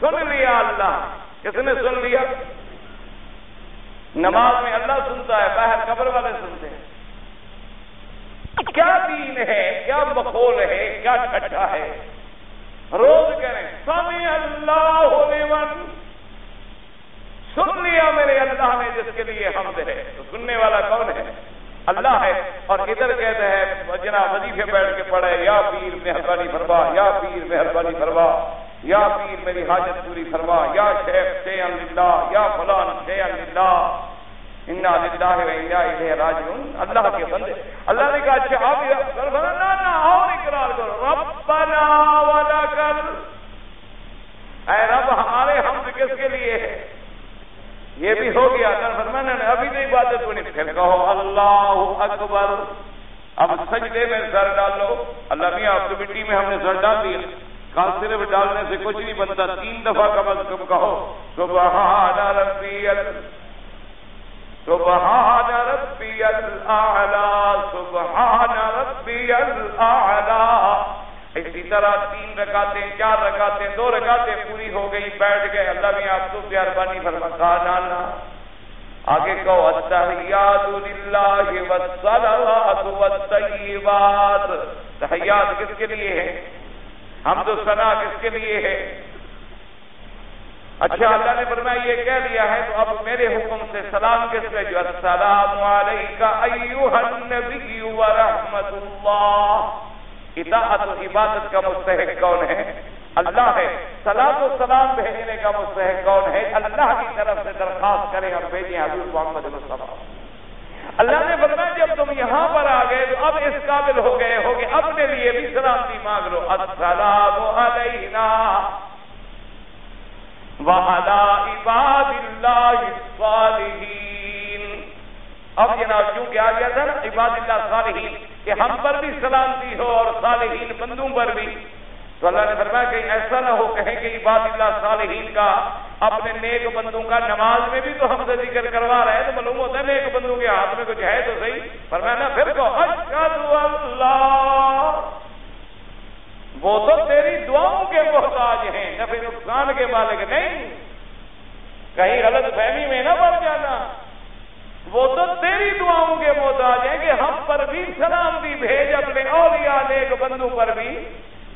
سن لیا اللہ، کس نے سن لیا؟ نماز میں اللہ سنتا ہے، باہر قبر والے سنتے ہیں۔ کیا دین ہے، کیا ماحول ہے، کیا ٹھٹھا ہے، روز کریں سمع اللہ لمن، سن لیا میرے اللہ نے جس کے لیے حمد ہے، تو سننے والا کون ہے؟ اللہ ہے۔ اور ادھر کہتے ہیں جناب وظیفے بیٹھ کے پڑھے یا پیر مہربانی فرما، یا پیر مہربانی فرما، یا پیر میری حاجت پوری فرما، یا شیخ شیئا للہ، یا فلان شیئا للہ، انا للہ و انا الیہ راجعون، اللہ کے بندے۔ اللہ نے کہا اچھا آپ نہ اور اقرار کرو ربنا ولکل، اے رب ہمارے حمد کس کے لیے ہے؟ یہ بھی ہو گیا، فرمانا نے ابھی نہیں عبادت کو نہیں، پھر کہو اللہ اکبر، اب سجدے میں سر ڈالو، اللہ میاں آپ تو مٹی میں ہم نے سر ڈال دیا، کہا صرف ڈالنے سے کچھ نہیں بنتا، 3 دفعہ کم از کم کہو سبحان ربی سبحان ربی الاعلی، سبحان ربی الاعلی۔ اسی طرح 3 رکعتیں 4 رکعتیں 2 رکعتیں پوری ہو گئی، بیٹھ گئے، اللہ بھی آپ تو مہربانی فرما، نانا آگے کہو التحیات للہ والصلوات والطیبات، تحیات کس کے لیے ہے؟ حمد و ثنا کس کے لیے ہے؟ اچھا اللہ نے فرمایا یہ کہہ دیا ہے تو اب میرے حکم سے سلام کس پہ؟ جو السلام علیک ایھا النبی ورحمۃ اللہ، اطاعت و عبادت کا مستحق کون ہے؟ اللہ ہے۔ صلاۃ و سلام بھیجنے کا مستحق کون ہے؟ اللہ کی طرف سے درخواست کریں اور بھیجیں حضور محمد مصطفیٰ۔ اللہ نے فرمایا جب تم یہاں پر آ گئے تو اب اس قابل ہو گئے اپنے لیے بھی سلامتی مانگ لو، السلام علینا وعلی عباد اللہ الصالحین۔ اب جناب چونکہ آ گیا تھا نا عباد اللہ صالحین کہ ہم پر بھی سلامتی ہو اور صالحین بندوں پر بھی، تو اللہ نے فرمایا کہ ایسا نہ ہو کہیں کہ عباد اللہ صالحین کا اپنے نیک بندوں کا نماز میں بھی تو ہم سے ذکر کروا رہے ہیں، تو معلوم ہوتا ہے نیک بندوں کے ہاتھ میں کچھ ہے تو صحیح۔ فرمایا نا پھر کو اشہد اللہ، وہ تو تیری دعاؤں کے محتاج ہیں، نفع نقصان کے مالک نہیں، کہیں غلط فہمی میں نہ پڑ جانا، وہ تو تیری دعاؤں کے محتاج ہیں کہ ہم پر بھی سلامتی بھیج، اپنے اولیاء نیک بندوں پر بھی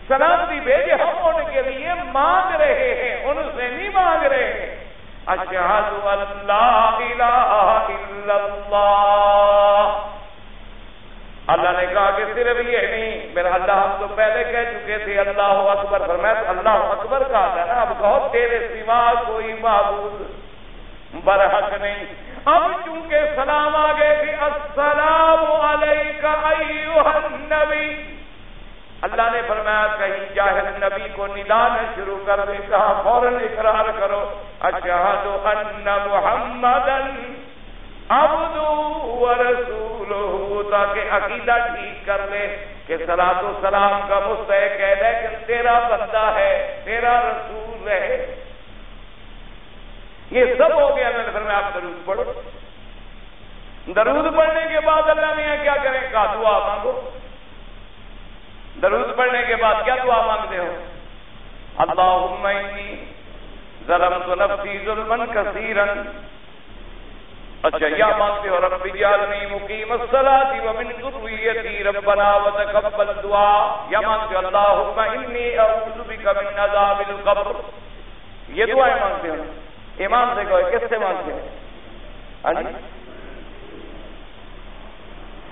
سلامتی بھیج، ہم ان کے لیے مانگ رہے ہیں، ان سے نہیں مانگ رہے ہیں۔ اشہد ان لا الہ الا اللہ، اللہ نے کہا کہ صرف یہ نہیں، میرا اللہ ہم تو پہلے کہہ چکے تھے اللہ اکبر، فرمایا اللہ اکبر کہا تھا نا، اب کہو تیرے سوا کوئی معبود برحق نہیں۔ اب چونکہ سلام آ گئے کہ السلام علیک ایھا النبی، اللہ نے فرمایا کہیں جاہل نبی کو ندا نہ شروع کر دے، کہا فوراً اقرار کرو اشہد ان محمدا عبدہ ورسولہ، تاکہ عقیدہ ٹھیک کر لے کہ صلاۃ و سلام کا مستحق ہے لیکن تیرا بندہ ہے، تیرا رسول ہے۔ یہ سب ہو گیا، میں نے فرمایا آپ درود پڑھو، درود پڑھنے کے بعد اللہ نے کیا کریں؟ کہا دعا مانگو۔ درود پڑھنے کے بعد کیا دعا مانگتے ہو؟ اللہم انی ظلمت نفسی ظلما کثیرا، اچھا یا مانگتے ہو رب اجعلنی مقیم الصلاۃ ومن ذریتی ربنا وتقبل دعا، یا مانگتے ہو اللہم انی اعوذ بک من عذاب القبر، یہ دعائیں مانگتے ہو۔ ایمان سے کہو کس سے مانگتے ہو؟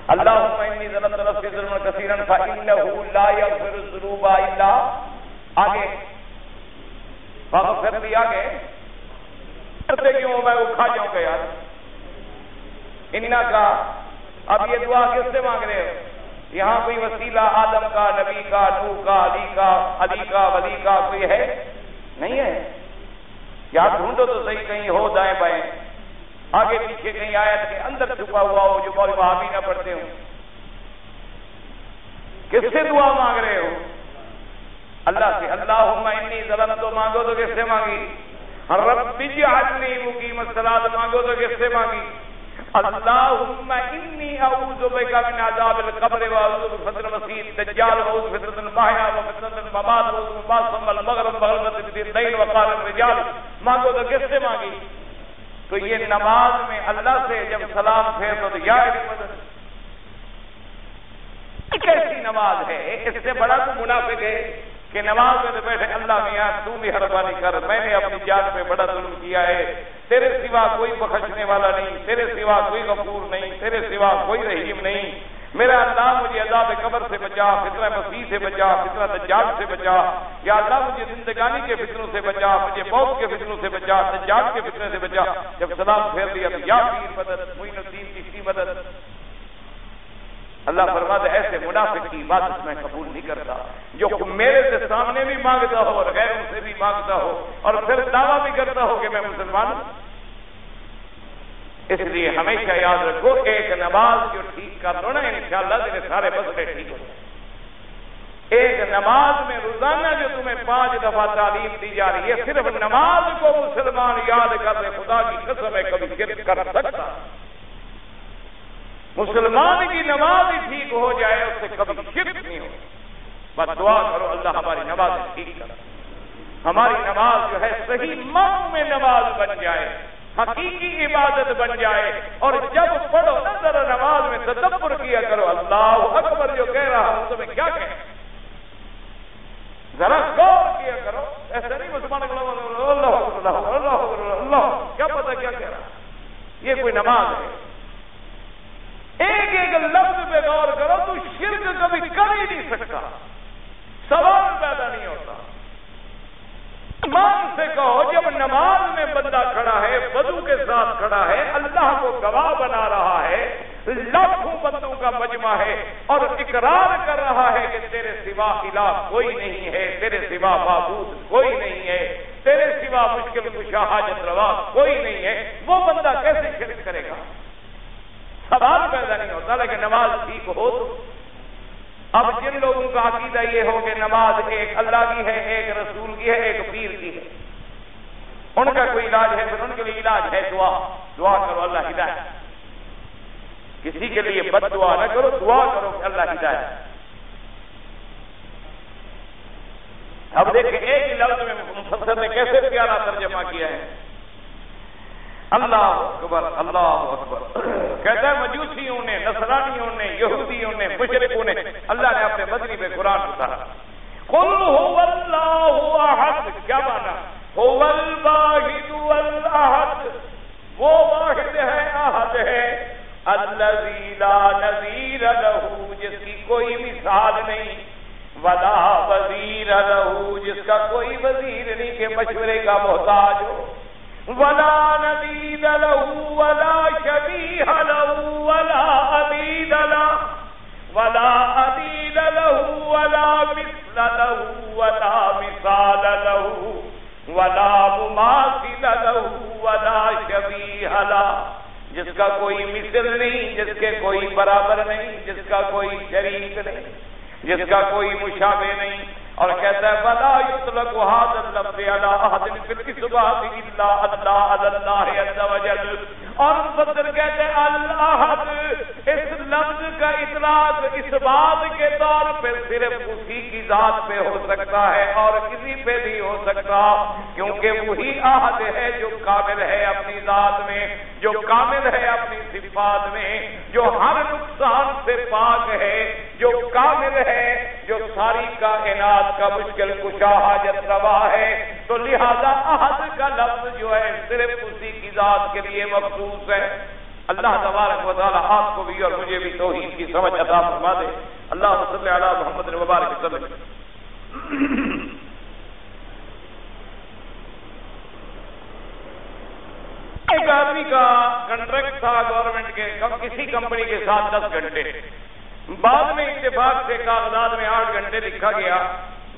اللہم انی ظلمت نفسی ظلما کثیرا فإنہ لا یغفر الذنوب الا آگے فاغفر لی آگے کرتے کیوں میں اٹھا جاؤں گا یار انہا کا اب یہ دعا کس سے مانگ رہے ہو یہاں کوئی وسیلہ آدم کا نبی کا نوح کا علی کا ولی کا کوئی ہے نہیں ہے یار ڈھونڈو تو صحیح کہیں ہو دائیں بائیں آگے پیچھے کہیں آیت کے اندر چھپا ہوا ہو جو مولوی وہابی نہ پڑھتے ہوں کس سے دعا مانگ رہے ہو اللہ سے اللہم انی ظلمت تو مانگو تو کس سے مانگی رب اجعلنی مقیم الصلاۃ مانگو تو کس سے مانگی اللہم انی اعوذ بک من عذاب القبر واعوذ بک فتنۃ المسیح الدجال واعوذ بک فتنۃ المحیا وفتنۃ الممات واعوذ بک من المغرب بغلبۃ الدین وقال الرجال مانگو تو کس سے مانگی تو یہ نماز میں اللہ سے جب سلام پھیر تو یا مدد کیسی نماز ہے اس سے بڑا تو منافق ہے کہ نماز میں تو بیٹھے اللہ میاں تو مہربانی کر میں نے اپنی جان پہ بڑا ظلم کیا ہے تیرے سوا کوئی بخشنے والا نہیں تیرے سوا کوئی غفور نہیں تیرے سوا کوئی رحیم نہیں میرا اللہ مجھے عذاب قبر سے بچا فتنہ مسیح سے بچا فتنہ دجال سے بچا یا اللہ مجھے زندگانی کے فتنوں سے بچا مجھے موت کے فتنوں سے بچا دجال کے فتنے سے بچا جب سلام پھیر دیا تو یا پیر مدد معین الدین چشتی مدد اللہ فرماتا ہے ایسے منافق کی عبادت میں قبول نہیں کرتا جو میرے سے سامنے بھی مانگتا ہو اور غیروں سے بھی مانگتا ہو اور پھر دعویٰ بھی کرتا ہو کہ میں مسلمان ہوں اس لیے ہمیشہ یاد رکھو ایک نماز جو ٹھیک کر لو نا انشاءاللہ تیرے سارے مسئلے ٹھیک ہو ایک نماز میں روزانہ جو تمہیں 5 دفعہ تعلیم دی جا رہی ہے صرف نماز کو مسلمان یاد کر لے خدا کی قسم ہے کبھی شرک کر سکتا مسلمان کی نماز ہی ٹھیک ہو جائے اس سے کبھی شرک نہیں ہو بس دعا کرو اللہ ہماری نماز ٹھیک کر ہماری نماز جو ہے صحیح معنوں میں نماز بن جائے حقیقی عبادت بن جائے اور جب پڑھو نا ذرا نماز میں تدبر کیا کرو اللہ اکبر جو کہہ رہا ہوں تمہیں کیا کہیں ذرا غور کیا کرو ایسا نہیں مسلمان اللہ اللہ اللہ اللہ کیا پتہ کیا کہہ رہا یہ کوئی نماز ہے ایک ایک لفظ پہ غور کرو تو شرک کبھی کر ہی نہیں سکتا سوال پیدا نہیں ہوتا ایمان سے کہو جب نماز میں بندہ کھڑا ہے وضو کے ساتھ کھڑا ہے اللہ کو گواہ بنا رہا ہے لاکھوں بندوں کا مجمع ہے اور اقرار کر رہا ہے کہ تیرے سوا الہ کوئی نہیں ہے تیرے سوا معبود کوئی نہیں ہے تیرے سوا مشکل کشا حاجت روا کوئی نہیں ہے وہ بندہ کیسے شرک کرے گا سوال پیدا نہیں ہوتا لیکن نماز ٹھیک ہو تو اب جن لوگوں کا عقیدہ یہ ہو کہ نماز ایک اللہ کی ہے ایک رسول کی ہے ایک پیر کی ہے ان کا کوئی علاج ہے پھر ان کے لیے علاج ہے دعا دعا کرو اللہ ہدایت کسی کے لیے بد دعا نہ کرو دعا کرو کہ اللہ ہدایت اب دیکھیں ایک ہی لفظ میں مفسر نے کیسے پیارا ترجمہ کیا ہے اللہ اکبر اللہ اکبر کہتا ہے مجوسیوں نے نصرانیوں نے یہودیوں نے مشرکوں نے اللہ نے اپنے مدنی پہ قرآن اتارا قل هو اللہ احد کیا مانا هو الواحد الاحد وہ واحد ہے احد ہے الذی لا نظیر له جس کی کوئی مثال نہیں ولا وزیر له جس کا کوئی وزیر نہیں کہ مشورے کا محتاج ہو ولا ندید له ولا شبیہ له ولا عبید له ولا عبید له ولا مثل له ولا مثال له ولا مماثل له ولا شبیہ له جس کا کوئی مثل نہیں جس کے کوئی برابر نہیں جس کا کوئی شریک نہیں جس کا کوئی مشابہ نہیں اور کہتا ہے ولا یطلق هذا اللفظ على احد في الكتاب الا الله الله عز وجل اور مفسر کہتے ہیں الاحد اس لفظ کا اطلاق اس بات کے طور پہ صرف اسی کی ذات پہ ہو سکتا ہے اور کسی پہ نہیں ہو سکتا کیونکہ وہی احد ہے جو کامل ہے اپنی ذات میں جو کامل ہے اپنی صفات میں جو ہر نقصان سے پاک ہے جو کامل ہے جو ساری کائنات کا مشکل کشا حاجت روا ہے تو لہذا احد کا لفظ جو ہے صرف اسی کی ذات کے لیے مخصوص ہے اللہ تبارک و تعالی آپ کو بھی اور مجھے بھی توحید کی سمجھ عطا فرما دے. اللہم صلی علی محمد وبارک وسلم. ایک آدمی کا کنٹریکٹ تھا گورنمنٹ کے کسی کمپنی کے ساتھ 10 گھنٹے. بعد میں اتفاق سے کاغذات میں 8 گھنٹے لکھا گیا،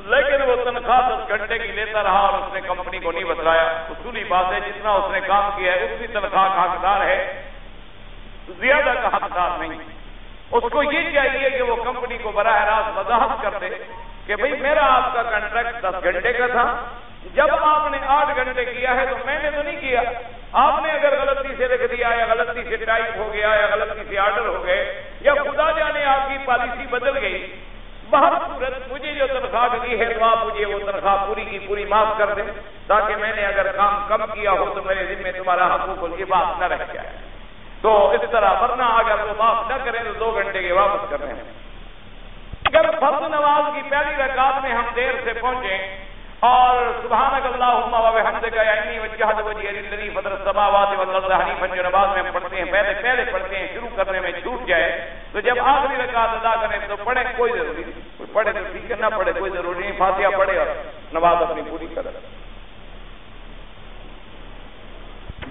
لیکن وہ تنخواہ 10 گھنٹے کی لیتا رہا اور اس نے کمپنی کو نہیں بتلایا. اصولی بات ہے جتنا اس نے کام کیا ہے اتنی تنخواہ کا حقدار ہے، زیادہ کا حقدار نہیں. اس کو یہ چاہیے کہ وہ کمپنی کو براہ راست وضاحت کر دے کہ بھئی میرا آپ کا کنٹریکٹ 10 گھنٹے کا تھا، جب آپ نے 8 گھنٹے کیا ہے تو میں نے تو نہیں کیا. آپ نے اگر غلطی سے لکھ دیا یا غلطی سے ٹائپ ہو گیا یا غلطی سے آرڈر ہو گئے یا خدا جانے آپ کی پالیسی بدل گئی، بہر صورت مجھے جو تنخواہ دی ہے تو آپ مجھے وہ تنخواہ پوری کی پوری معاف کر دیں، تاکہ میں نے اگر کام کم کیا ہو تو میرے ذمہ تمہارا حقوق العباد نہ رہ جائے. تو اس طرح ورنہ اگر وہ معاف نہ کریں تو 2 گھنٹے کے واپس کر رہے ہیں. اگر فرض نماز کی پہلی رکعت میں ہم دیر سے پہنچیں اور سبحانک اللہم و بحمدک انی وجہت وجہی للذی فطر السماوات والارض حنیفا جو نماز میں ہم پڑھتے ہیں پہلے پڑھتے ہیں، شروع کرنے میں چھوٹ جائے تو جب آخری رکعت ادا کریں تو پڑھیں، کوئی ضروری نہیں، پڑھے تو ٹھیک ہے، نہ پڑھے کوئی ضروری نہیں، فاتحہ پڑھے اور نماز اپنی پوری کرے.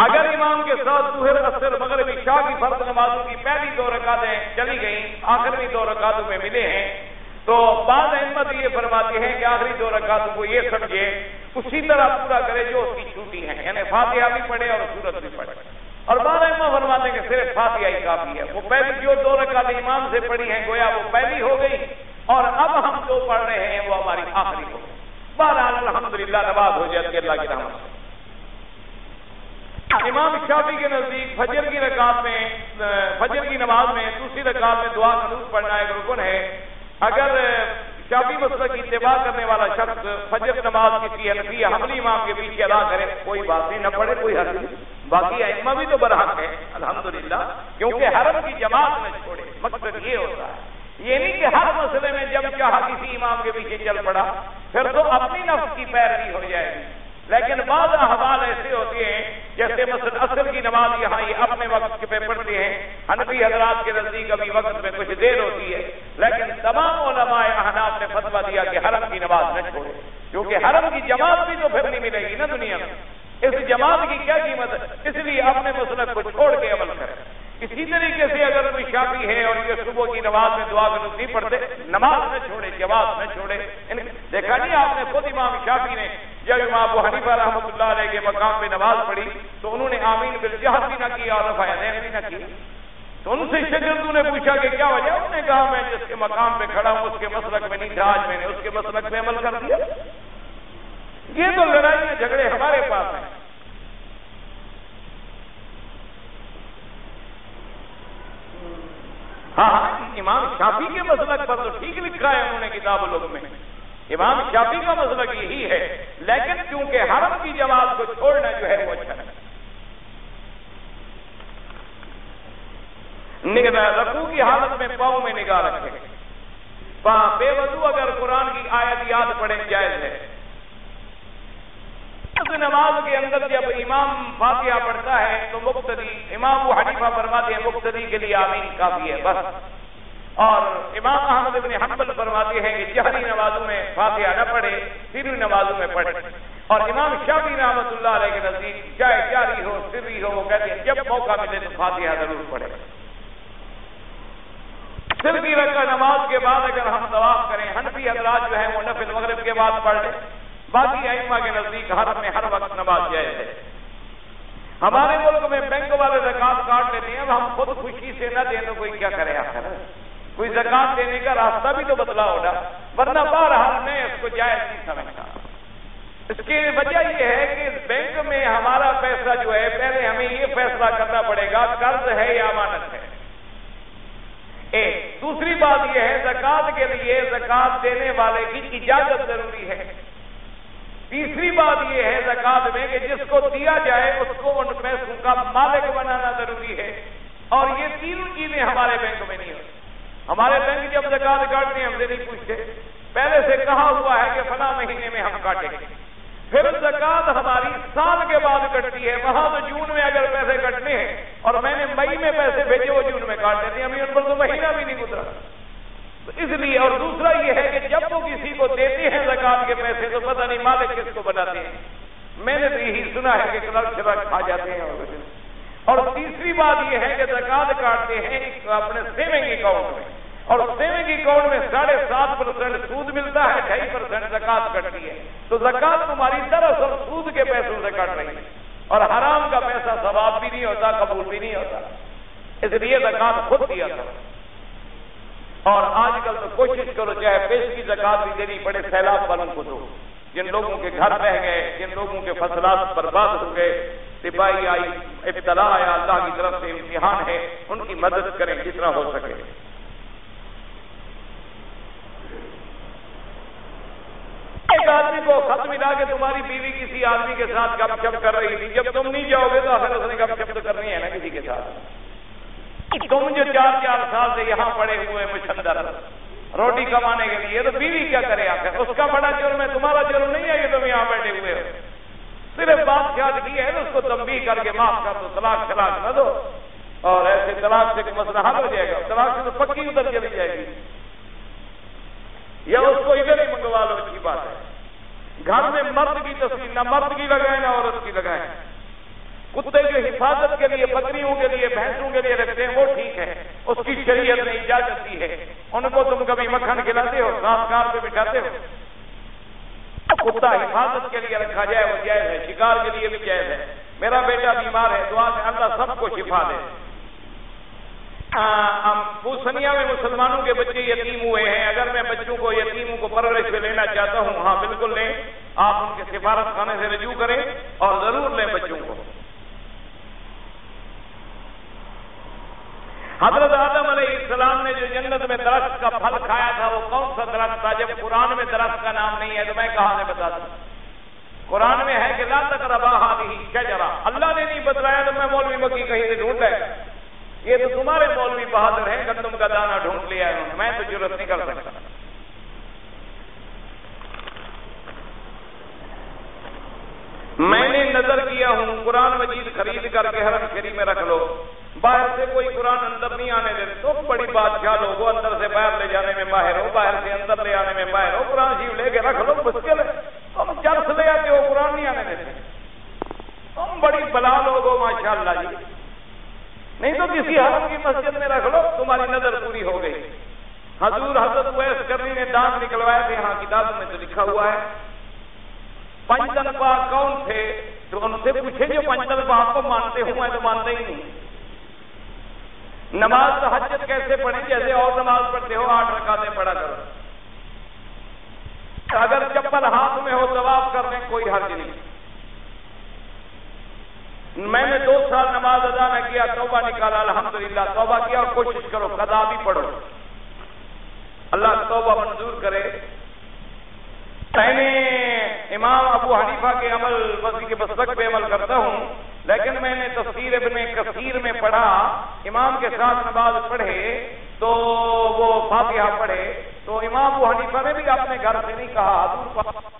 اگر امام کے ساتھ ظہر عصر مغرب عشاء کی فرض نمازوں کی پہلی 2 رکعتیں چلی گئیں، آخری 2 رکعتوں میں ملے ہیں، تو بعض ائمہ یہ فرماتے ہیں کہ آخری 2 رکعتوں کو یہ سمجھے اسی طرح پورا کرے جو اس کی چھوٹی ہیں، یعنی فاتحہ بھی پڑھے اور سورت بھی پڑھے. اور بعض ائمہ فرماتے ہیں کہ صرف فاتحہ ہی کافی ہے. وہ پہلی جو 2 رکعتیں امام سے پڑھی ہیں گویا وہ پہلی ہو گئی اور اب ہم جو پڑھ رہے ہیں وہ ہماری آخری ہو گئی. بہرحال الحمدللہ نماز ہو جاتی ہے اللہ کی رحمت سے. امام شافعی کے نزدیک فجر کی نماز میں دوسری رکعت میں دعا قنوت پڑھنا ایک رکن ہے. اگر شافعی مسلک کی اتباع کرنے والا شخص فجر نماز کسی حنفی حنبلی امام کے پیچھے ادا کرے کوئی بات نہیں، نہ پڑھے کوئی حرج نہیں. باقی ائمہ بھی تو برحق ہے الحمدللہ، کیونکہ حرم کی جماعت نہ چھوڑے. مقصد یہ ہوتا ہے، یہ نہیں کہ ہر مسئلے میں جب چاہا کسی امام کے پیچھے چل پڑا، پھر تو اپنی نفس کی پیروی ہو جائے گی. لیکن بعض احوال ایسے ہوتے ہیں جیسے مثلا عصر کی نماز یہاں یہ اپنے وقت پہ پڑھتے ہیں، حنفی حضرات کے نزدیک ابھی وقت میں کچھ دیر ہوتی ہے، لیکن تمام علماء احناف نے فتویٰ دیا کہ حرم کی نماز نہ چھوڑے، کیونکہ حرم کی جماعت بھی تو پھر نہیں ملے گی نا دنیا میں. اس جماعت کی کیا قیمت ہے؟ اس لیے اپنے مسلک کو چھوڑ کے عمل کرے. اسی طریقے سے اگر کوئی شافعی ہے اور یہ صبح کی نماز میں دعا قنوت نہیں پڑھتے، نماز نہ چھوڑے، جماعت نہ چھوڑے. دیکھا نہیں آپ نے خود امام شافعی نے جب امام ابو حنیفہ رحمۃ اللہ علیہ کے مقام پہ نماز پڑھی تو انہوں نے آمین بالجہر بھی نہ کیا اور رفع یدین بھی نہ کیا. تو ان سے شاگردوں نے پوچھا کہ کیا وجہ؟ انہوں نے کہا میں جس کے مقام پہ کھڑا ہوں اس کے مسلک میں نہیں تھا، آج میں نے اس کے مسلک میں عمل کر دیا. یہ تو لڑائیاں جھگڑے ہمارے پاس ہیں. ہاں امام شافعی کے مسلک پر تو ٹھیک لکھا ہے انہوں نے کتاب العلم میں، امام شافعی کا مسلک یہی ہے، لیکن کیونکہ حرم کی جماعت کو چھوڑنا جو ہے وہ اچھا ہے. رکوع کی حالت میں پاؤں میں نگاہ رکھے، بے وضو اگر قرآن کی آیت یاد پڑھیں جائز ہے. نماز کے اندر جب امام فاتحہ پڑھتا ہے تو مقتدی، امام ابو حنیفہ فرماتے ہیں مقتدی کے لیے آمین کافی ہے بس. اور امام احمد بن حنبل فرماتے ہیں کہ جہری نمازوں میں فاتحہ نہ پڑھے، سری نمازوں میں پڑھے. اور امام شافعی رحمۃ اللہ علیہ کے نزدیک چاہے جاری ہو سری ہو، وہ کہتے ہیں جب موقع ملے تو فاتحہ ضرور پڑھے. سر کی رکعت نماز کے بعد اگر ہم طواف کریں، حنفی حضرات جو ہیں وہ نفل مغرب کے بعد پڑھ لیں. باقی ائمہ کے نزدیک حرم میں ہر وقت نماز جائز ہے. ہمارے ملک میں بینک والے زکات کاٹ لیتے ہیں، اب ہم خود خوشی سے نہ دیں تو کوئی کیا کرے؟ آخر کوئی زکات دینے کا راستہ بھی تو بدلا ہوگا، ورنہ بہرحال میں اس کو جائز نہیں سمجھتا. اس کی وجہ یہ ہے کہ بینک میں ہمارا پیسہ جو ہے پہلے ہمیں یہ فیصلہ کرنا پڑے گا قرض ہے یا امانت ہے. ایک دوسری بات یہ ہے زکات کے لیے زکات دینے والے کی اجازت ضروری ہے. تیسری بات یہ ہے زکات میں کہ جس کو دیا جائے اس کو ان پیسوں کا مالک بنانا ضروری ہے. اور یہ تینوں چیزیں ہمارے بینک میں نہیں ہوتی. ہمارے بینک جب زکات کاٹتے ہیں ہم سے نہیں پوچھتے، پہلے سے کہا ہوا ہے کہ فلاں مہینے میں ہم کاٹیں گے. پھر زکات ہماری سال کے بعد کٹتی ہے، وہاں تو جون میں اگر پیسے کٹنے ہیں اور میں نے مئی میں پیسے بھیجے وہ جون میں کاٹ دیتے ہیں، ابھی ان پر تو مہینہ بھی نہیں گزرا۔ تو اس لیے، اور دوسرا یہ ہے کہ جب وہ کسی کو دیتے ہیں زکات کے پیسے تو پتہ نہیں مالک کس کو بناتے ہیں، میں نے تو یہی سنا ہے کہ کلرک شرک کھا جاتے ہیں۔ اور تیسری بات یہ ہے کہ زکات کاٹتے ہیں اپنے سیونگ اکاؤنٹ میں، اور سیونگ اکاؤنٹ میں 7.5% سود ملتا ہے، 2.5% زکات کٹتی ہے۔ تو زکات تمہاری دراصل سود کے پیسوں سے کٹ رہی ہے، اور حرام کا پیسہ ثواب بھی نہیں ہوتا، قبول بھی نہیں ہوتا، اس لیے زکات خود دیا کرو۔ اور آج کل تو کوشش کرو چاہے پیش کی زکات بھی دینی پڑے سیلاب والوں کو دو، جن لوگوں کے گھر بہ گئے، جن لوگوں کے فصلات برباد ہو گئے، تباہی آئی، ابتلا آیا، اللہ کی طرف سے امتحان ہے، ان کی مدد کریں جتنا ہو سکے۔ ایک آدمی کو خط ملا کہ تمہاری بیوی کسی آدمی کے ساتھ گپ شپ کر رہی تھی، جب تم نہیں جاؤ گے تو آخر اس نے گپ شپ تو کرنی ہے نا کسی کے ساتھ۔ تم جو 4 سال سے یہاں پڑے ہوئے مچھندر روٹی کمانے کے لیے، تو بیوی کیا کرے آخر؟ اس کا بڑا جرم ہے، تمہارا جرم نہیں ہے کہ تم یہاں بیٹھے ہوئے ہو۔ صرف بات یاد کی ہے تو اس کو تنبیہ کر کے معاف کر دو، طلاق نہ دو، اور ایسے طلاق سے مسئلہ حل ہو جائے گا۔ طلاق سے تو پکی ادھر چلی جائے گی، یا اس کو ادھر ہی منگوا لو، اچھی بات ہے۔ گھر میں مرد کی تصویر نہ مرد کی لگائیں نہ عورت کی لگائیں۔ کتے جو حفاظت کے لیے، بکریوں کے لیے، بھینسوں کے لیے رکھتے ہیں وہ ٹھیک ہے، اس کی شریعت نے اجازت دی ہے، ان کو تم کبھی مکھن کھلاتے ہو، ساتھ کار پہ بٹھاتے ہو؟ کتا حفاظت کے لیے رکھا جائے وہ جائز ہے، شکار کے لیے بھی جائز ہے۔ میرا بیٹا بیمار ہے، دعا سے اللہ سب کو شفا دے۔ پوسنیا میں مسلمانوں کے بچے یتیم ہوئے ہیں، اگر میں بچوں کو، یتیموں کو پرورش میں لینا چاہتا ہوں، ہاں بالکل لیں، آپ ان کے سفارت خانے سے رجوع کریں اور ضرور لیں بچوں کو۔ حضرت آدم علیہ السلام نے جو جنت میں درخت کا پھل کھایا تھا وہ کون سا درخت تھا؟ جب قرآن میں درخت کا نام نہیں ہے تو میں کہاں سے بتا دوں؟ قرآن میں ہے کہ لا تقربا هذه الشجرہ، اللہ نے نہیں بتلایا تو میں مولوی مکی کہیں سے ڈھونڈ ہے؟ یہ تو تمہارے مولوی بہادر ہیں، گندم کا دانہ ڈھونڈ لیا ہے، میں تو جرت نہیں کر سکتا۔ میں نے نظر کیا ہوں قرآن مجید خرید کر کے حرم شریف میں رکھ لو، باہر سے کوئی قرآن اندر نہیں آنے دیتے، تو بڑی بادشاہ لوگوں اندر سے باہر لے جانے میں ماہر ہو، باہر سے اندر لے آنے میں ماہر ہو، قرآن شریف لے کے رکھ لو، مشکل ہے، تم چرس لے آتے ہو قرآن نہیں آنے دیتے، تم بڑی بلا لوگ ہو ماشاءاللہ جی۔ نہیں تو کسی حرم کی مسجد میں رکھ لو، تمہاری نظر پوری ہو گئی۔ حضور حضرت اویس کرنی نے دانت نکلوائے تھے، ہاں کتابوں میں تو لکھا ہوا ہے۔ پنج تنخواہ کون تھے؟ تو ان سے پوچھے جو پنج تنخواہ کو مانتے ہوں، میں تو مانتے ہی نہیں۔ نماز تہجد کیسے پڑھیں؟ جیسے اور نماز پڑھتے ہو 8 رکعتیں پڑھا کرو، اگر چپل ہاتھ میں ہو طواف کر لیں کوئی حرج نہیں۔ میں نے 2 سال نماز ادا نہ کیا، توبہ نکالا، الحمدللہ توبہ کیا، اور کوشش کرو قضا بھی پڑھو، اللہ توبہ منظور کرے۔ میں نے امام ابو حنیفہ کے عمل وضی کے مسلک پہ عمل کرتا ہوں، لیکن میں نے تفسیر ابن کثیر میں پڑھا، امام کے ساتھ نماز پڑھے تو وہ فاتحہ پڑھے، تو امام ابو حنیفہ نے بھی اپنے گھر سے نہیں کہا، حضور